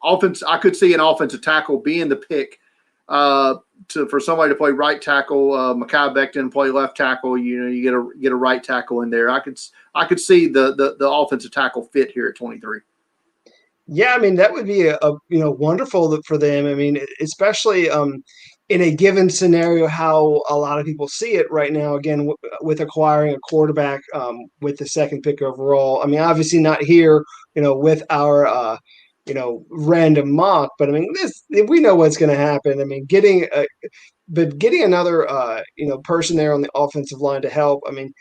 I could see an offensive tackle being the pick for somebody to play right tackle. Mekhi Becton play left tackle. You get a right tackle in there. I could see the offensive tackle fit here at 23. Yeah, I mean that would be a wonderful for them. I mean, especially in a given scenario, how a lot of people see it right now. Again, with acquiring a quarterback with the second pick overall. I mean, obviously not here, with our random mock, but I mean this we know what's going to happen. I mean, getting another person there on the offensive line to help. I mean,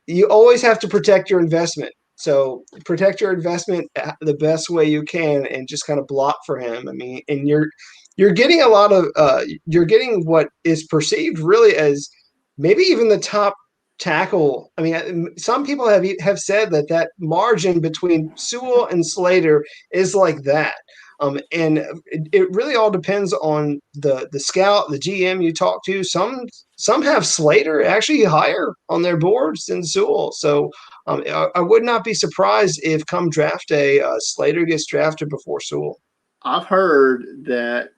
you always have to protect your investment. So protect your investment the best way you can, and just kind of block for him. I mean, and you're getting a lot of you're getting what is perceived really as maybe even the top tackle. I mean, some people have said that margin between Sewell and Slater is like that. And it really all depends on the scout, the GM you talk to. Some have Slater actually higher on their boards than Sewell. So I would not be surprised if come draft day, Slater gets drafted before Sewell. I've heard that,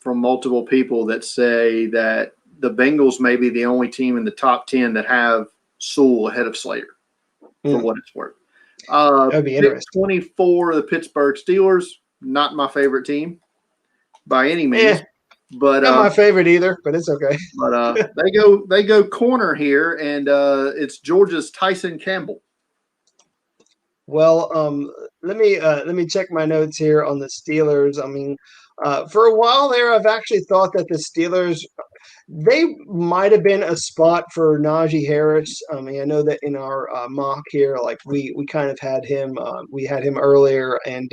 from multiple people that say that the Bengals may be the only team in the top 10 that have Sewell ahead of Slater, for what it's worth. That would be interesting. 24, the Pittsburgh Steelers, not my favorite team by any means. But not my favorite either, but it's okay. But they go corner here, and it's Georgia's Tyson Campbell. Well, let me check my notes here on the Steelers. I mean, for a while there, I've actually thought that the Steelers they might have been a spot for Najee Harris. I mean, I know that in our mock here, like we kind of had him, we had him earlier, and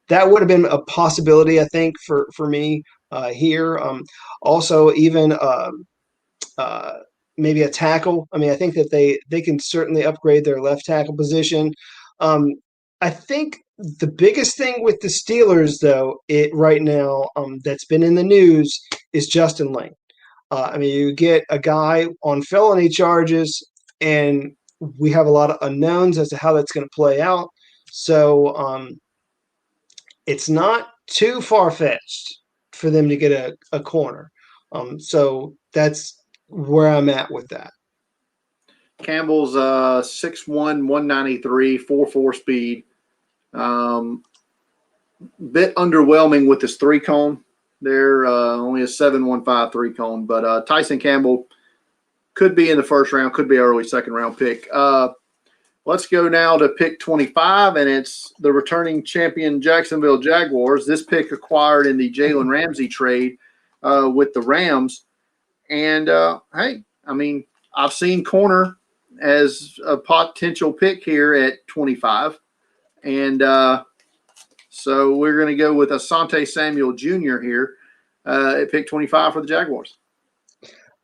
that would have been a possibility, I think, for me here. Also, even maybe a tackle. I mean, I think that they can certainly upgrade their left tackle position. I think the biggest thing with the Steelers, though, right now that's been in the news is Justin Lane. I mean, you get a guy on felony charges, and we have a lot of unknowns as to how that's going to play out. So it's not too far-fetched for them to get a corner. So that's where I'm at with that. Campbell's 6'1", 193, 4.4 speed. Bit underwhelming with his 3-cone. They're only a 7.15 3-cone, but Tyson Campbell could be in the first round, could be an early second-round pick. Let's go now to pick 25, and it's the returning champion Jacksonville Jaguars. This pick acquired in the Jalen Ramsey trade with the Rams. And, hey, I mean, I've seen corner as a potential pick here at 25. And so we're going to go with Asante Samuel Jr. here at pick 25 for the Jaguars.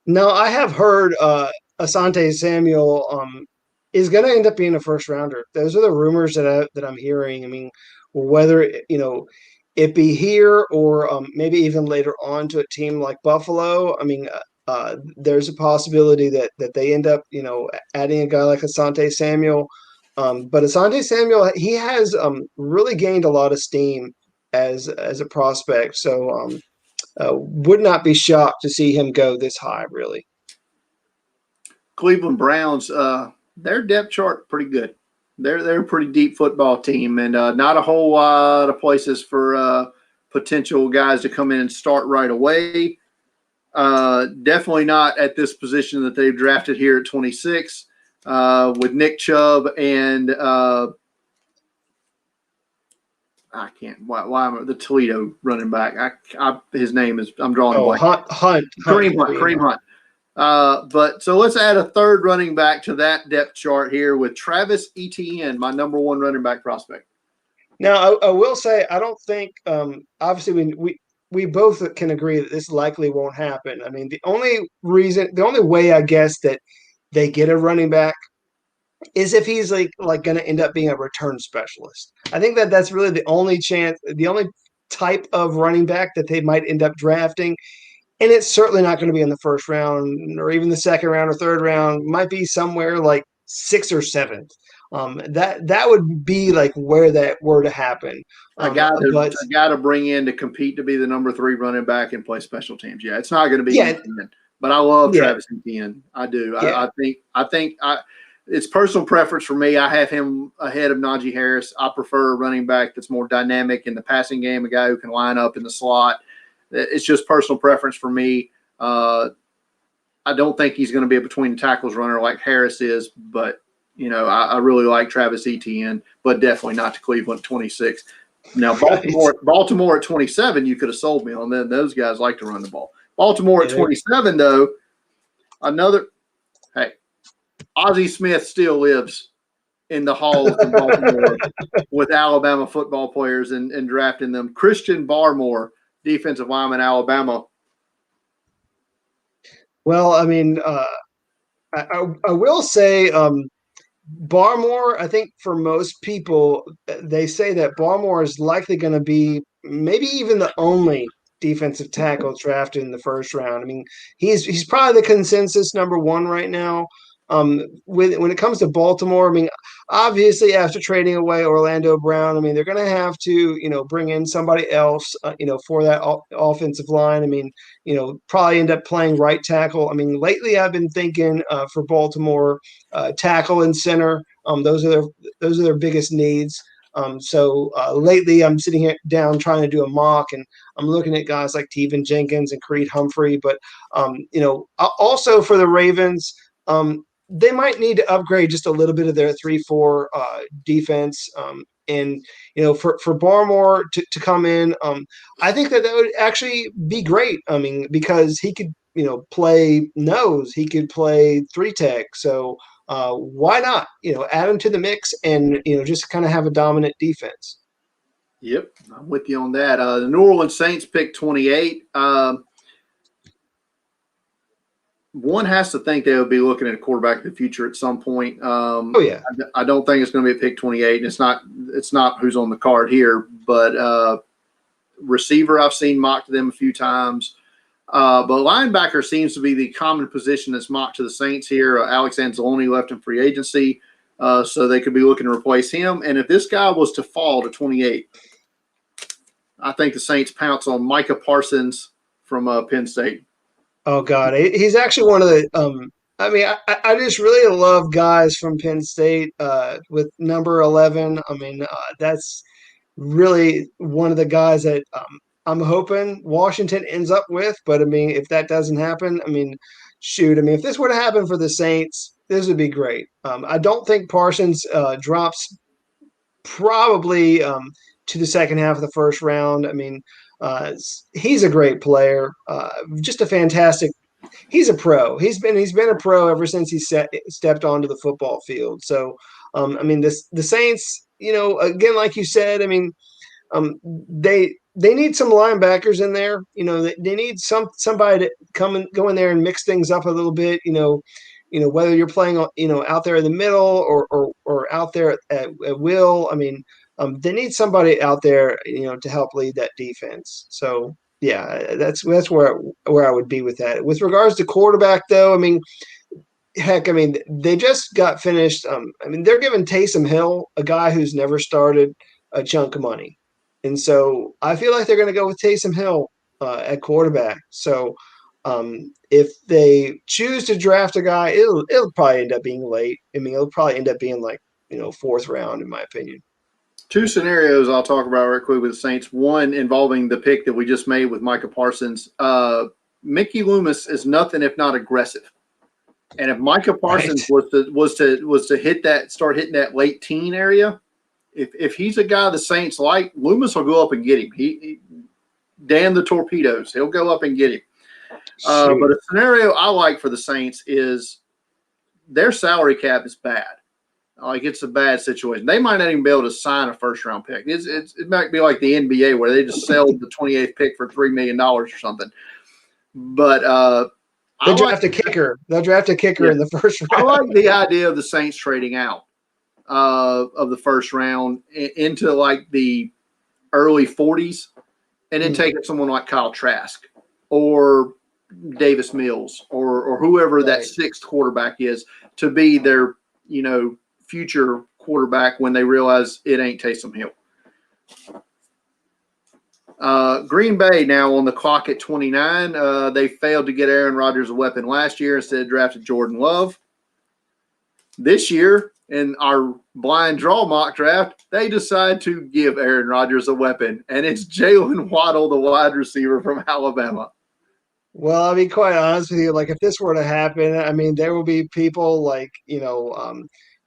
No, I have heard Asante Samuel is going to end up being a first rounder. Those are the rumors that I'm hearing. I mean, whether it be here or maybe even later on to a team like Buffalo. I mean, there's a possibility that they end up, adding a guy like Asante Samuel. But Asante Samuel, he has really gained a lot of steam as a prospect. So would not be shocked to see him go this high, really. Cleveland Browns, their depth chart pretty good. They're a pretty deep football team, and not a whole lot of places for potential guys to come in and start right away. Definitely not at this position that they've drafted here at 26 with Nick Chubb and I can't. Why am I, the Toledo running back? His name is. I'm drawing a blank. Kareem Hunt. But so let's add a third running back to that depth chart here with Travis Etienne, my number one running back prospect. Now, I will say, I don't think, obviously, we both can agree that this likely won't happen. I mean, the only way, I guess, that they get a running back is if he's like going to end up being a return specialist. I think that's really the only chance, the only type of running back that they might end up drafting. And it's certainly not going to be in the first round or even the second round or third round. Might be somewhere like sixth or seventh. That would be like where that were to happen. A guy to bring in to compete to be the number 3 running back and play special teams. Yeah, it's not going to be. Yeah, but I love Travis Etienne. I do. Yeah. I think it's personal preference for me. I have him ahead of Najee Harris. I prefer a running back that's more dynamic in the passing game, a guy who can line up in the slot. It's just personal preference for me. I don't think he's going to be a between the tackles runner like Harris is, but I really like Travis Etienne, but definitely not to Cleveland at 26. Now Baltimore at 27, you could have sold me on them. Those guys like to run the ball. Baltimore at 27, though, Ozzie Smith still lives in the halls of Baltimore with Alabama football players and drafting them. Christian Barmore, defensive lineman, Alabama. Well, I mean, I will say Barmore, I think for most people, they say that Barmore is likely going to be maybe even the only defensive tackle drafted in the first round. I mean, he's probably the consensus number 1 right now. When it comes to Baltimore, I mean, obviously after trading away Orlando Brown, I mean, they're going to have to, bring in somebody else, for that offensive line. I mean, probably end up playing right tackle. I mean, lately I've been thinking for Baltimore, tackle and center. Those are their biggest needs. So lately I'm sitting here down trying to do a mock, and I'm looking at guys like Tevin Jenkins and Creed Humphrey. But, also for the Ravens, they might need to upgrade just a little bit of their 3-4 defense. And, for Barmore to come in, I think that would actually be great. I mean, because he could, play nose, he could play 3-tech. So why not, add him to the mix and, just kind of have a dominant defense. Yep, I'm with you on that. The New Orleans Saints picked 28. One has to think they would be looking at a quarterback of the future at some point. I don't think it's going to be a pick 28, and it's not who's on the card here. But receiver, I've seen mocked to them a few times. But linebacker seems to be the common position that's mocked to the Saints here. Alex Anzalone left in free agency, so they could be looking to replace him. And if this guy was to fall to 28, I think the Saints pounce on Micah Parsons from Penn State. Oh God, he's actually one of the. I mean, I just really love guys from Penn State with number 11. I mean, that's really one of the guys that I'm hoping Washington ends up with. But I mean, if that doesn't happen, I mean, shoot. I mean, if this were to happen for the Saints, this would be great. I don't think Parsons drops probably to the second half of the first round. I mean. He's a great player, just a fantastic. He's a pro. He's been a pro ever since he stepped onto the football field. So, I mean, the Saints, again, like you said, I mean, they need some linebackers in there. They need somebody to go in there and mix things up a little bit. Whether you're playing, out there in the middle or out there at will. I mean. They need somebody out there, to help lead that defense. So, yeah, that's where I would be with that. With regards to quarterback, though, I mean, heck, I mean, they just got finished. I mean, they're giving Taysom Hill, a guy who's never started, a chunk of money, and so I feel like they're going to go with Taysom Hill at quarterback. So if they choose to draft a guy, it'll probably end up being late. I mean, it'll probably end up being like fourth round, in my opinion. Two scenarios I'll talk about right quick with the Saints. One involving the pick that we just made with Micah Parsons. Mickey Loomis is nothing if not aggressive. And if Micah Parsons Right. was to start hitting that late teen area, if he's a guy the Saints like, Loomis will go up and get him. He damn the torpedoes, he'll go up and get him. But a scenario I like for the Saints is their salary cap is bad. Like, it's a bad situation. They might not even be able to sign a first round pick. It might be like the NBA where they just sell the 28th pick for $3 million or something. But They draft a kicker. They'll draft a kicker in the first round. I like the idea of the Saints trading out of the first round into like the early 40s and then taking someone like Kyle Trask or Davis Mills or whoever that sixth quarterback is to be their, future quarterback when they realize it ain't Taysom Hill. Green Bay now on the clock at 29. They failed to get Aaron Rodgers a weapon last year. Instead drafted Jordan Love. This year, in our blind draw mock draft, they decide to give Aaron Rodgers a weapon, and it's Jalen Waddle, the wide receiver from Alabama. Well, I'll be quite honest with you. Like, if this were to happen, I mean, there will be people like,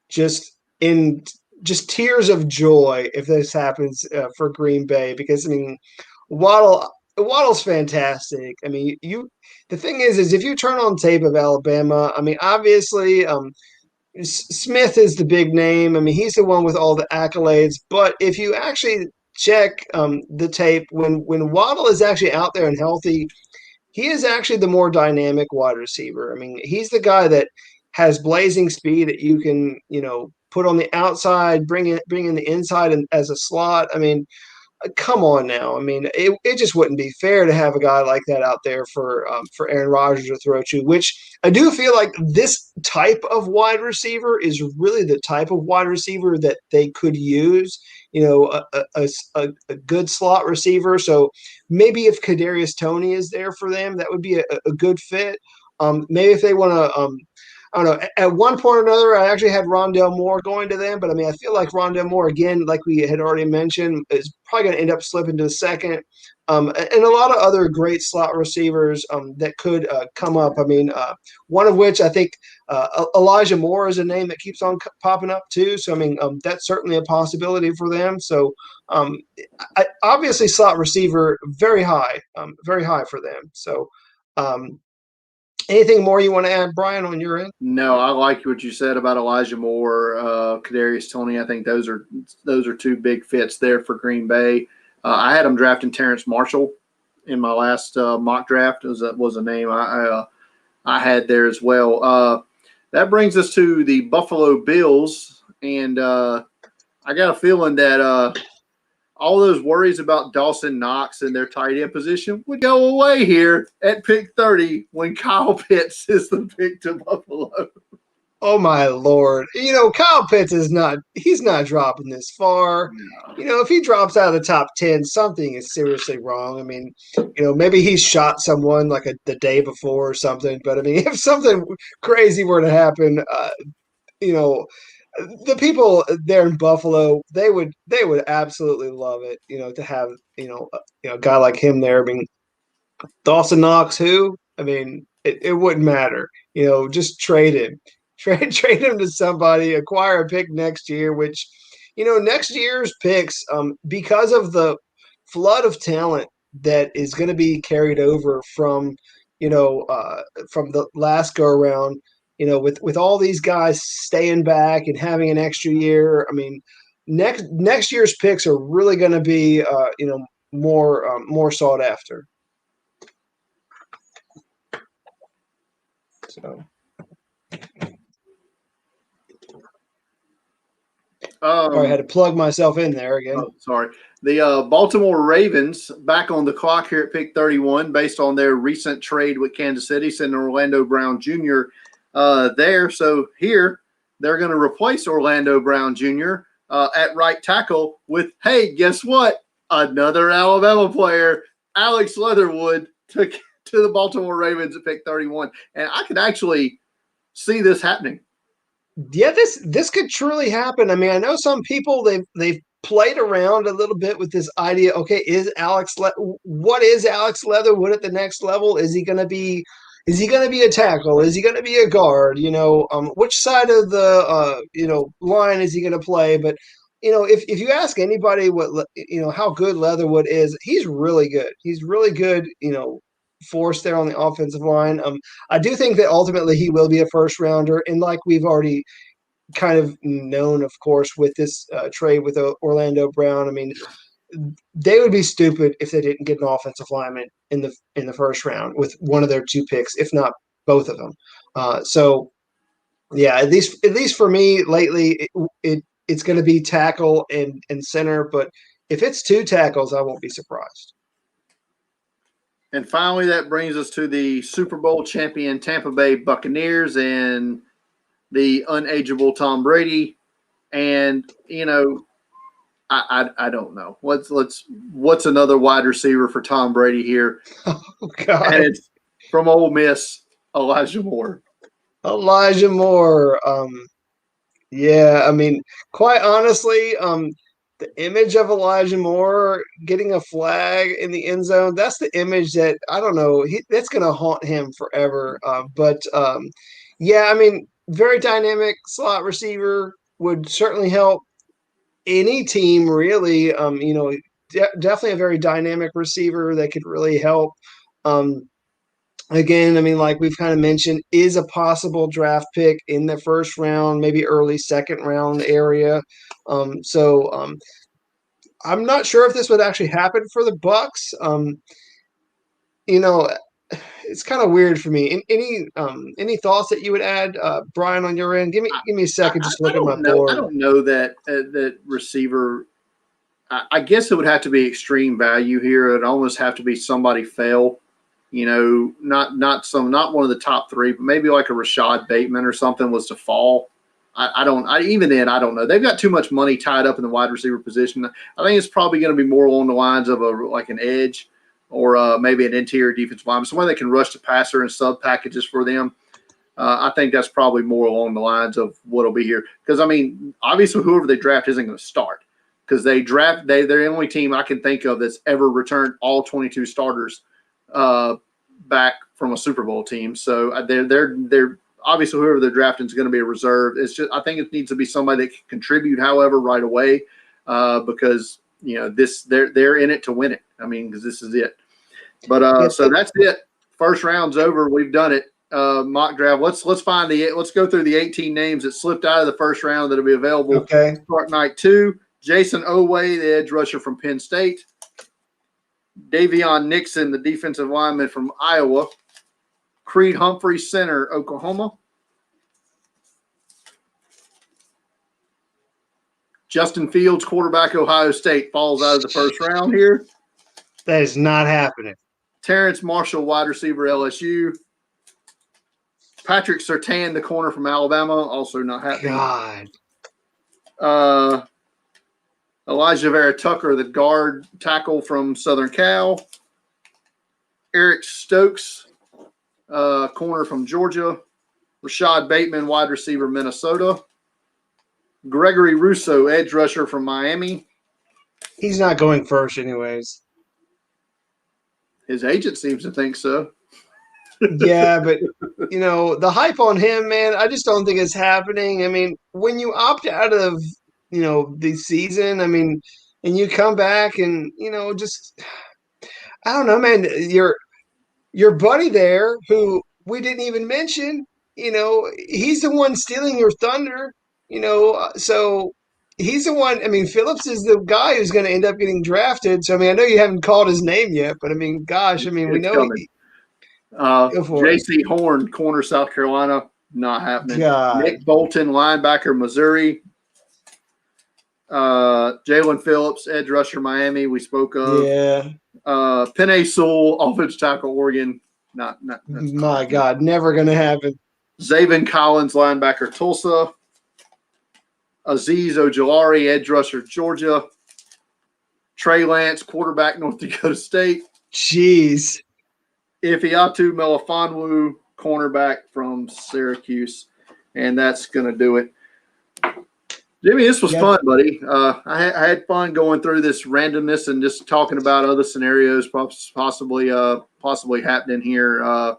just in just tears of joy if this happens for Green Bay, because I mean, Waddle's fantastic. I mean, the thing is if you turn on tape of Alabama, I mean, obviously, Smith is the big name. I mean, he's the one with all the accolades. But if you actually check the tape, when Waddle is actually out there and healthy, he is actually the more dynamic wide receiver. I mean, he's the guy that has blazing speed that you can, put on the outside, bring in the inside and as a slot. I mean, come on now. I mean, it just wouldn't be fair to have a guy like that out there for Aaron Rodgers to throw to, which I do feel like this type of wide receiver is really the type of wide receiver that they could use, a good slot receiver. So maybe if Kadarius Toney is there for them, that would be a good fit. Maybe if they want to, I don't know. At one point or another, I actually had Rondell Moore going to them, but I mean, I feel like Rondell Moore, again, like we had already mentioned, is probably going to end up slipping to the second. And a lot of other great slot receivers that could come up. I mean, one of which I think Elijah Moore is a name that keeps on popping up too. So I mean, that's certainly a possibility for them. So obviously, slot receiver very high for them. So. Anything more you want to add, Brian, on your end? No, I like what you said about Elijah Moore, Kadarius Toney. I think those are two big fits there for Green Bay. I had them drafting Terrence Marshall in my last mock draft. Was a name I had there as well. That brings us to the Buffalo Bills, and I got a feeling that all those worries about Dawson Knox and their tight end position would go away here at pick 30 when Kyle Pitts is the pick to Buffalo. Oh my Lord. Kyle Pitts he's not dropping this far. No. If he drops out of the top 10, something is seriously wrong. I mean, maybe he shot someone like the day before or something. But I mean, if something crazy were to happen, the people there in Buffalo, they would absolutely love it, to have, a guy like him there. I mean, Dawson Knox, who? I mean, it wouldn't matter. Just trade him. Trade him to somebody, acquire a pick next year, which, next year's picks, because of the flood of talent that is going to be carried over from the last go around, with all these guys staying back and having an extra year. I mean, next year's picks are really going to be, more sought after. So. I had to plug myself in there again. Oh, sorry. The Baltimore Ravens back on the clock here at pick 31 based on their recent trade with Kansas City, sending Orlando Brown Jr. There. So here they're going to replace Orlando Brown Jr. At right tackle with, hey, guess what? Another Alabama player, Alex Leatherwood, took to the Baltimore Ravens at pick 31. And I could actually see this happening. Yeah, this could truly happen. I mean, I know some people they've played around a little bit with this idea. Okay, what is Alex Leatherwood at the next level? Is he going to be a tackle? Is he going to be a guard? Which side of the line is he going to play? But if you ask anybody how good Leatherwood is, he's really good. He's really good. Force there on the offensive line. I do think that ultimately he will be a first rounder, and like we've already kind of known, of course, with this trade with Orlando Brown. I mean, they would be stupid if they didn't get an offensive lineman in the first round with one of their two picks, if not both of them. So, yeah, at least for me lately, it's going to be tackle and center. But if it's two tackles, I won't be surprised. And finally, that brings us to the Super Bowl champion Tampa Bay Buccaneers and the unageable Tom Brady. And, I don't know. What's another wide receiver for Tom Brady here? Oh, God. And it's from Ole Miss, Elijah Moore. Elijah Moore. Yeah, I mean, quite honestly, the image of Elijah Moore getting a flag in the end zone, that's the image that, I don't know, that's going to haunt him forever. Yeah, I mean, very dynamic slot receiver would certainly help any team, really. Definitely a very dynamic receiver that could really help. Again, I mean, like we've kind of mentioned, is a possible draft pick in the first round, maybe early second round area. I'm not sure if this would actually happen for the Bucks. It's kind of weird for me. Any thoughts that you would add, Brian, on your end? Give me a second, just to look at my board. I don't know that that receiver. I guess it would have to be extreme value here. It'd almost have to be somebody fell. Not one of the top three, but maybe like a Rashad Bateman or something was to fall. Even then, I don't know. They've got too much money tied up in the wide receiver position. I think it's probably going to be more along the lines of like an edge or maybe an interior defensive lineman, someone that can rush the passer and sub packages for them. I think that's probably more along the lines of what'll be here. Because, I mean, obviously whoever they draft isn't going to start because they're the only team I can think of that's ever returned all 22 starters back from a Super Bowl team. So they're obviously whoever they're drafting is going to be a reserve. It's just I think it needs to be somebody that can contribute, however, right away because they're in it to win it. I mean, because this is it. But so that's it. First round's over. We've done it. Mock draft. Let's go through the 18 names that slipped out of the first round that'll be available. Okay. Start night 2. Jason Oweh, the edge rusher from Penn State. Davion Nixon, the defensive lineman from Iowa. Creed Humphrey, center, Oklahoma. Justin Fields, quarterback, Ohio State, falls out of the first round here. That is not happening. Terrence Marshall, wide receiver, LSU. Patrick Surtain, the corner from Alabama, also not happening. God. Elijah Vera Tucker, the guard tackle from Southern Cal. Eric Stokes, corner from Georgia. Rashad Bateman, wide receiver, Minnesota. Gregory Rousseau, edge rusher from Miami. He's not going first anyways. His agent seems to think so. Yeah, but, the hype on him, man, I just don't think it's happening. I mean, when you opt out of, the season, I mean, and you come back and, just – I don't know, man. Your buddy there, who we didn't even mention, he's the one stealing your thunder, so he's the one. I mean, Phillips is the guy who's going to end up getting drafted. So, I mean, I know you haven't called his name yet, but, I mean, gosh, I mean, we know J.C. Horn, corner, South Carolina, not happening. God. Nick Bolton, linebacker, Missouri. Jalen Phillips, edge rusher, Miami. We spoke of. Yeah. Penei Sewell, offensive tackle, Oregon. That's not My happening. God, never going to happen. Zaven Collins, linebacker, Tulsa. Azeez Ojulari, edge rusher, Georgia. Trey Lance, quarterback, North Dakota State. Jeez. Ifeatu Melifonwu, cornerback from Syracuse. And that's going to do it. Jimmy, this was fun, buddy. I had fun going through this randomness and just talking about other scenarios possibly happening here.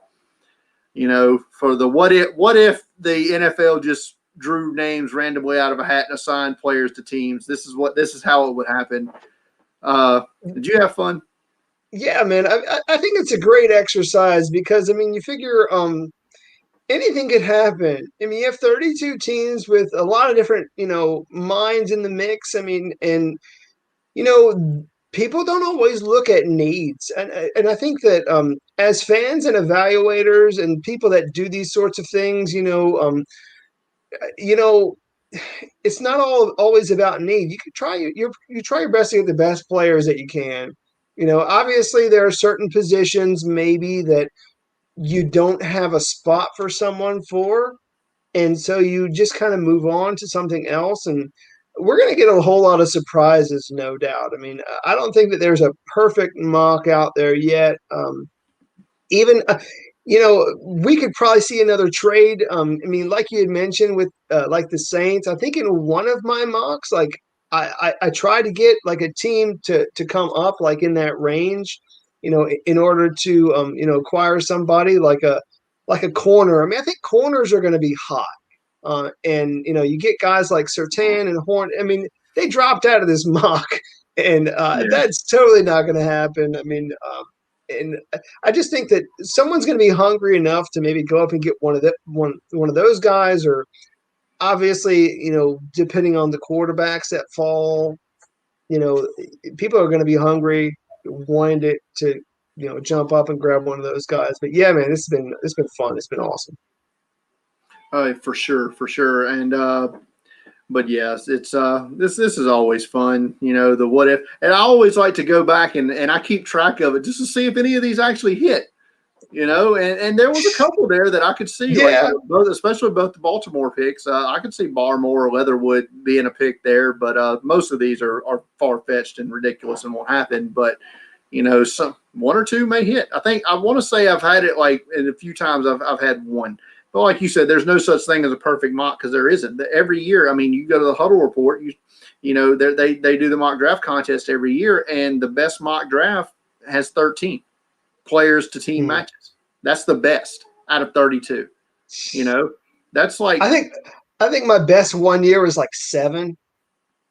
For the what if the NFL just drew names randomly out of a hat and assigned players to teams? This is how it would happen. Did you have fun? Yeah, man. I think it's a great exercise because, I mean, you figure anything could happen. I mean, you have 32 teams with a lot of different, minds in the mix. I mean, and, people don't always look at needs. And I think that as fans and evaluators and people that do these sorts of things, you know, it's not always about need. You can try you try your best to get the best players that you can. Obviously there are certain positions maybe that you don't have a spot for someone for, and so you just kind of move on to something else. And we're going to get a whole lot of surprises, no doubt. I mean, I don't think that there's a perfect mock out there yet. Even we could probably see another trade. I mean, like you had mentioned with like the Saints, I think in one of my mocks, like I tried to get like a team to come up like in that range, in order to acquire somebody like a corner. I mean, I think corners are going to be hot. And you get guys like Surtain and Horn. I mean, they dropped out of this mock, and that's totally not going to happen. I mean, and I just think that someone's going to be hungry enough to maybe go up and get one of those guys, or obviously, depending on the quarterbacks that fall, people are going to be hungry, wanting to jump up and grab one of those guys. But yeah, man, it's been fun. It's been awesome. For sure. And but yes, it's this is always fun, the what if. And I always like to go back and I keep track of it just to see if any of these actually hit. And there was a couple there that I could see, Yeah. like especially both the Baltimore picks. I could see Barmore or Leatherwood being a pick there, but most of these are far fetched and ridiculous and won't happen. But some one or two may hit. I want to say I've had it like in a few times I've had one. But like you said, there's no such thing as a perfect mock because there isn't. Every year, I mean, you go to the huddle report, they do the mock draft contest every year, and the best mock draft has 13 players to team matches. That's the best out of 32. That's like I think my best one year was like 7.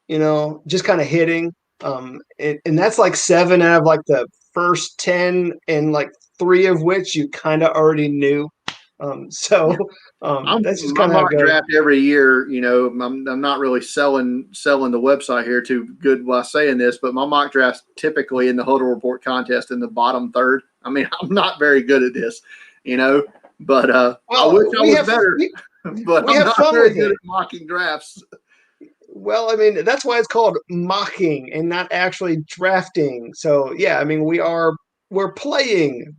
Just kind of hitting. And that's like 7 out of like the first 10, and like 3 of which you kind of already knew. That's just kind of how it goes. Draft every year. I'm not really selling the website here too good while saying this, but my mock drafts typically in the huddle report contest in the bottom third. I mean, I'm not very good at this, but I wish I was better. But I'm not very good at mocking drafts. Well, I mean, that's why it's called mocking and not actually drafting. So yeah, I mean, we're playing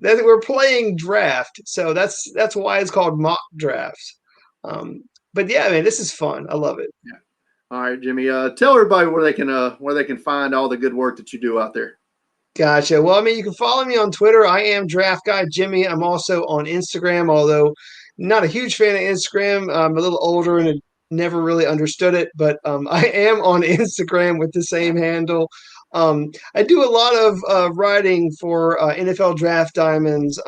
draft. So that's why it's called mock drafts. But yeah, man, this is fun. I love it. Yeah. All right, Jimmy. Tell everybody where they can find all the good work that you do out there. Gotcha. Well, I mean, you can follow me on Twitter. I am Draft Guy Jimmy. I'm also on Instagram, although not a huge fan of Instagram. I'm a little older and never really understood it, but I am on Instagram with the same handle. I do a lot of writing for NFL Draft Diamonds.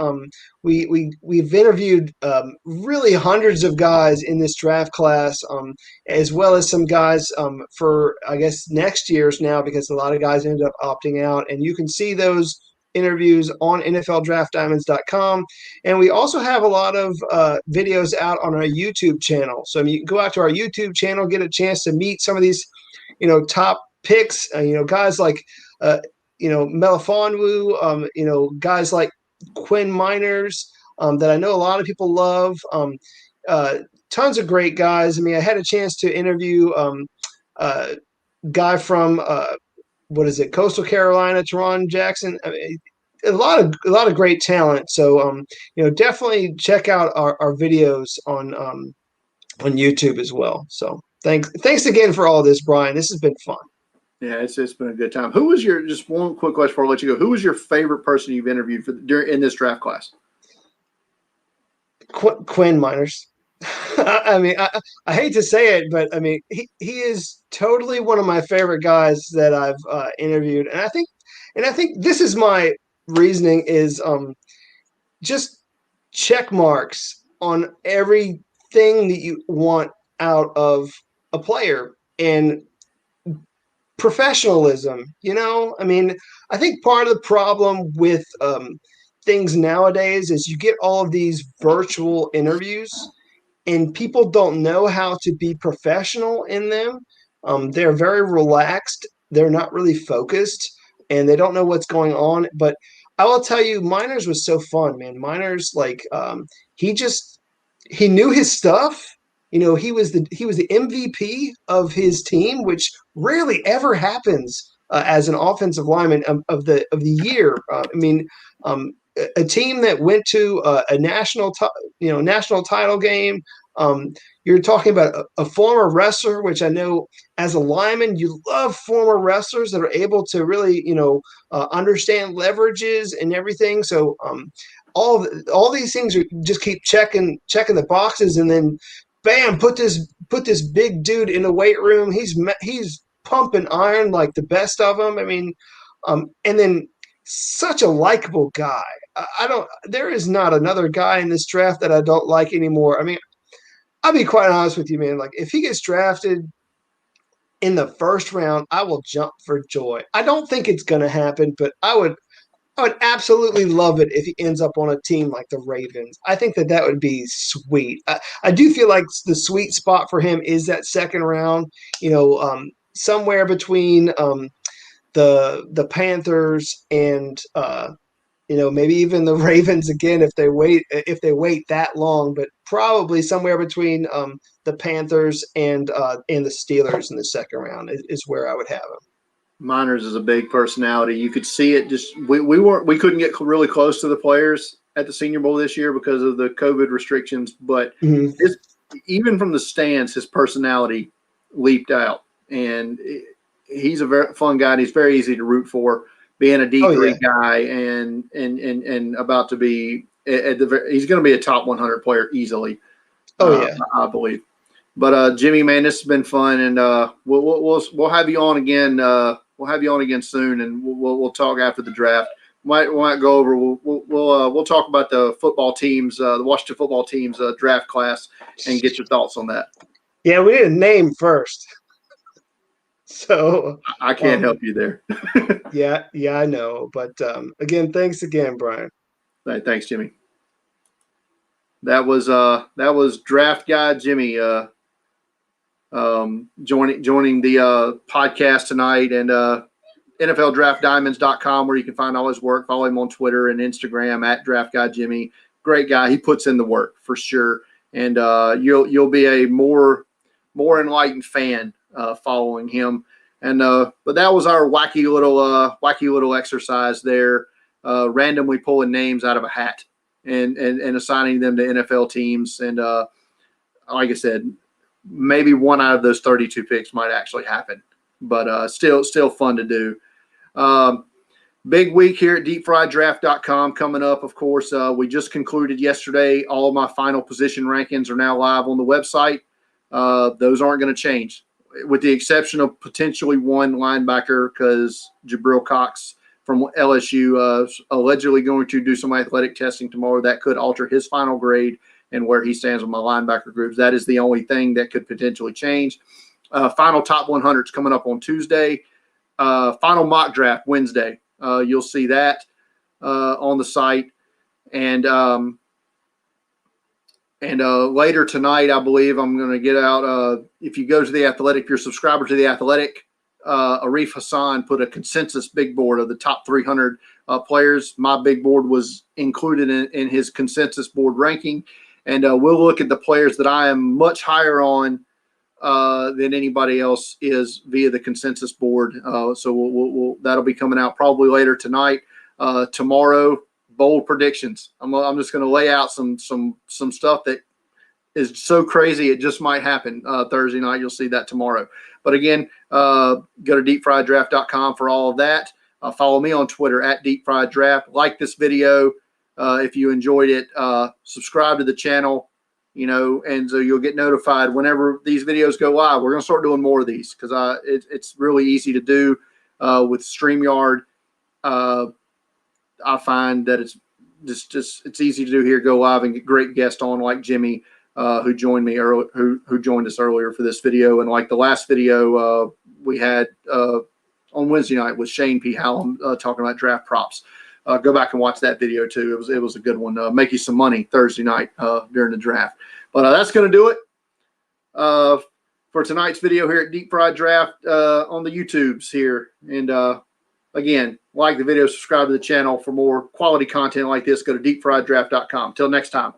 We've interviewed really hundreds of guys in this draft class, as well as some guys for I guess next year's now, because a lot of guys ended up opting out, and you can see those interviews on NFLDraftDiamonds.com. And we also have a lot of videos out on our YouTube channel. So you can go out to our YouTube channel, get a chance to meet some of these, top picks, guys like, Melifonwu, guys like Quinn Miners, that I know a lot of people love. Tons of great guys. I mean, I had a chance to interview guy from what is it, Coastal Carolina, Teron Jackson. I mean, a lot of great talent. So definitely check out our videos on YouTube as well. So thanks again for all this, Brian. This has been fun. Yeah, it's been a good time. Who was your, just one quick question before I let you go? Who was your favorite person you've interviewed in this draft class? Quinn Miners. I mean, I hate to say it, but I mean, he is totally one of my favorite guys that I've interviewed, and I think this is my reasoning is just check marks on everything that you want out of a player and professionalism. I mean, I think part of the problem with things nowadays is you get all of these virtual interviews and people don't know how to be professional in them. They're very relaxed. They're not really focused, and they don't know what's going on. But I will tell you, Miners was so fun, man. Miners, like, he just he knew his stuff. He was the MVP of his team, which rarely ever happens as an offensive lineman of the year. I mean, a team that went to a national title game. You're talking about a former wrestler, which I know as a lineman, you love former wrestlers that are able to really, understand leverages and everything. So all these things are just keep checking the boxes, and then bam, put this big dude in the weight room. He's pumping iron like the best of them. I mean, and then such a likable guy. I don't. There is not another guy in this draft that I don't like anymore. I mean, I'll be quite honest with you, man. Like, if he gets drafted in the first round, I will jump for joy. I don't think it's going to happen, but I would absolutely love it if he ends up on a team like the Ravens. I think that would be sweet. I do feel like the sweet spot for him is that second round. Somewhere between the Panthers and maybe even the Ravens again if they wait that long, but probably somewhere between the Panthers and the Steelers in the second round is where I would have him. Miners is a big personality. You could see it. Just we couldn't get really close to the players at the Senior Bowl this year because of the COVID restrictions. But even from the stands, his personality leaped out, and he's a very fun guy. And he's very easy to root for. Being a D3 guy and about to be he's going to be a top 100 player easily. I believe. But Jimmy, man, this has been fun, and we'll have you on again. We'll have you on again soon, and we'll talk after the draft. We might go over. We'll talk about the football teams, the Washington football teams draft class, and get your thoughts on that. Yeah, we need a name first. So I can't help you there. yeah, I know. But again, thanks again, Brian. Thanks, Jimmy. That was draft guy Jimmy joining the podcast tonight, and NFLDraftDiamonds.com, where you can find all his work. Follow him on Twitter and Instagram at Draft Guy Jimmy. Great guy. He puts in the work for sure, and you'll be a more enlightened fan following him. And but that was our wacky little exercise there, randomly pulling names out of a hat and assigning them to NFL teams. And like I said, maybe one out of those 32 picks might actually happen, but still fun to do. Big week here at deepfrieddraft.com coming up. Of course, we just concluded yesterday. All of my final position rankings are now live on the website. Those aren't going to change, with the exception of potentially one linebacker, because Jabril Cox from LSU allegedly going to do some athletic testing tomorrow. That could alter his final grade and where he stands with my linebacker groups. That is the only thing that could potentially change. Final top 100s coming up on Tuesday. Final mock draft Wednesday. You'll see that on the site. And later tonight, I believe I'm going to get out. If you go to The Athletic, if you're a subscriber to The Athletic, Arif Hassan put a consensus big board of the top 300 players. My big board was included in his consensus board ranking. And we'll look at the players that I am much higher on than anybody else is via the consensus board. So we'll that'll be coming out probably later tonight. Tomorrow, bold predictions. I'm just going to lay out some stuff that is so crazy it just might happen Thursday night. You'll see that tomorrow. But again, go to deepfrieddraft.com for all of that. Follow me on Twitter at deepfrieddraft. Like this video if you enjoyed it. Subscribe to the channel, and so you'll get notified whenever these videos go live. We're going to start doing more of these because it's really easy to do with StreamYard. I find that it's just it's easy to do here, go live and get great guests on like Jimmy, who joined me early, who joined us earlier for this video, and like the last video we had on Wednesday night with Shane P. Hallam talking about draft props. Go back and watch that video too. It was a good one. Make you some money Thursday night during the draft. But that's going to do it for tonight's video here at Deep Fried Draft on the YouTubes here. And again, like the video, subscribe to the channel for more quality content like this. Go to deepfrieddraft.com. Till next time.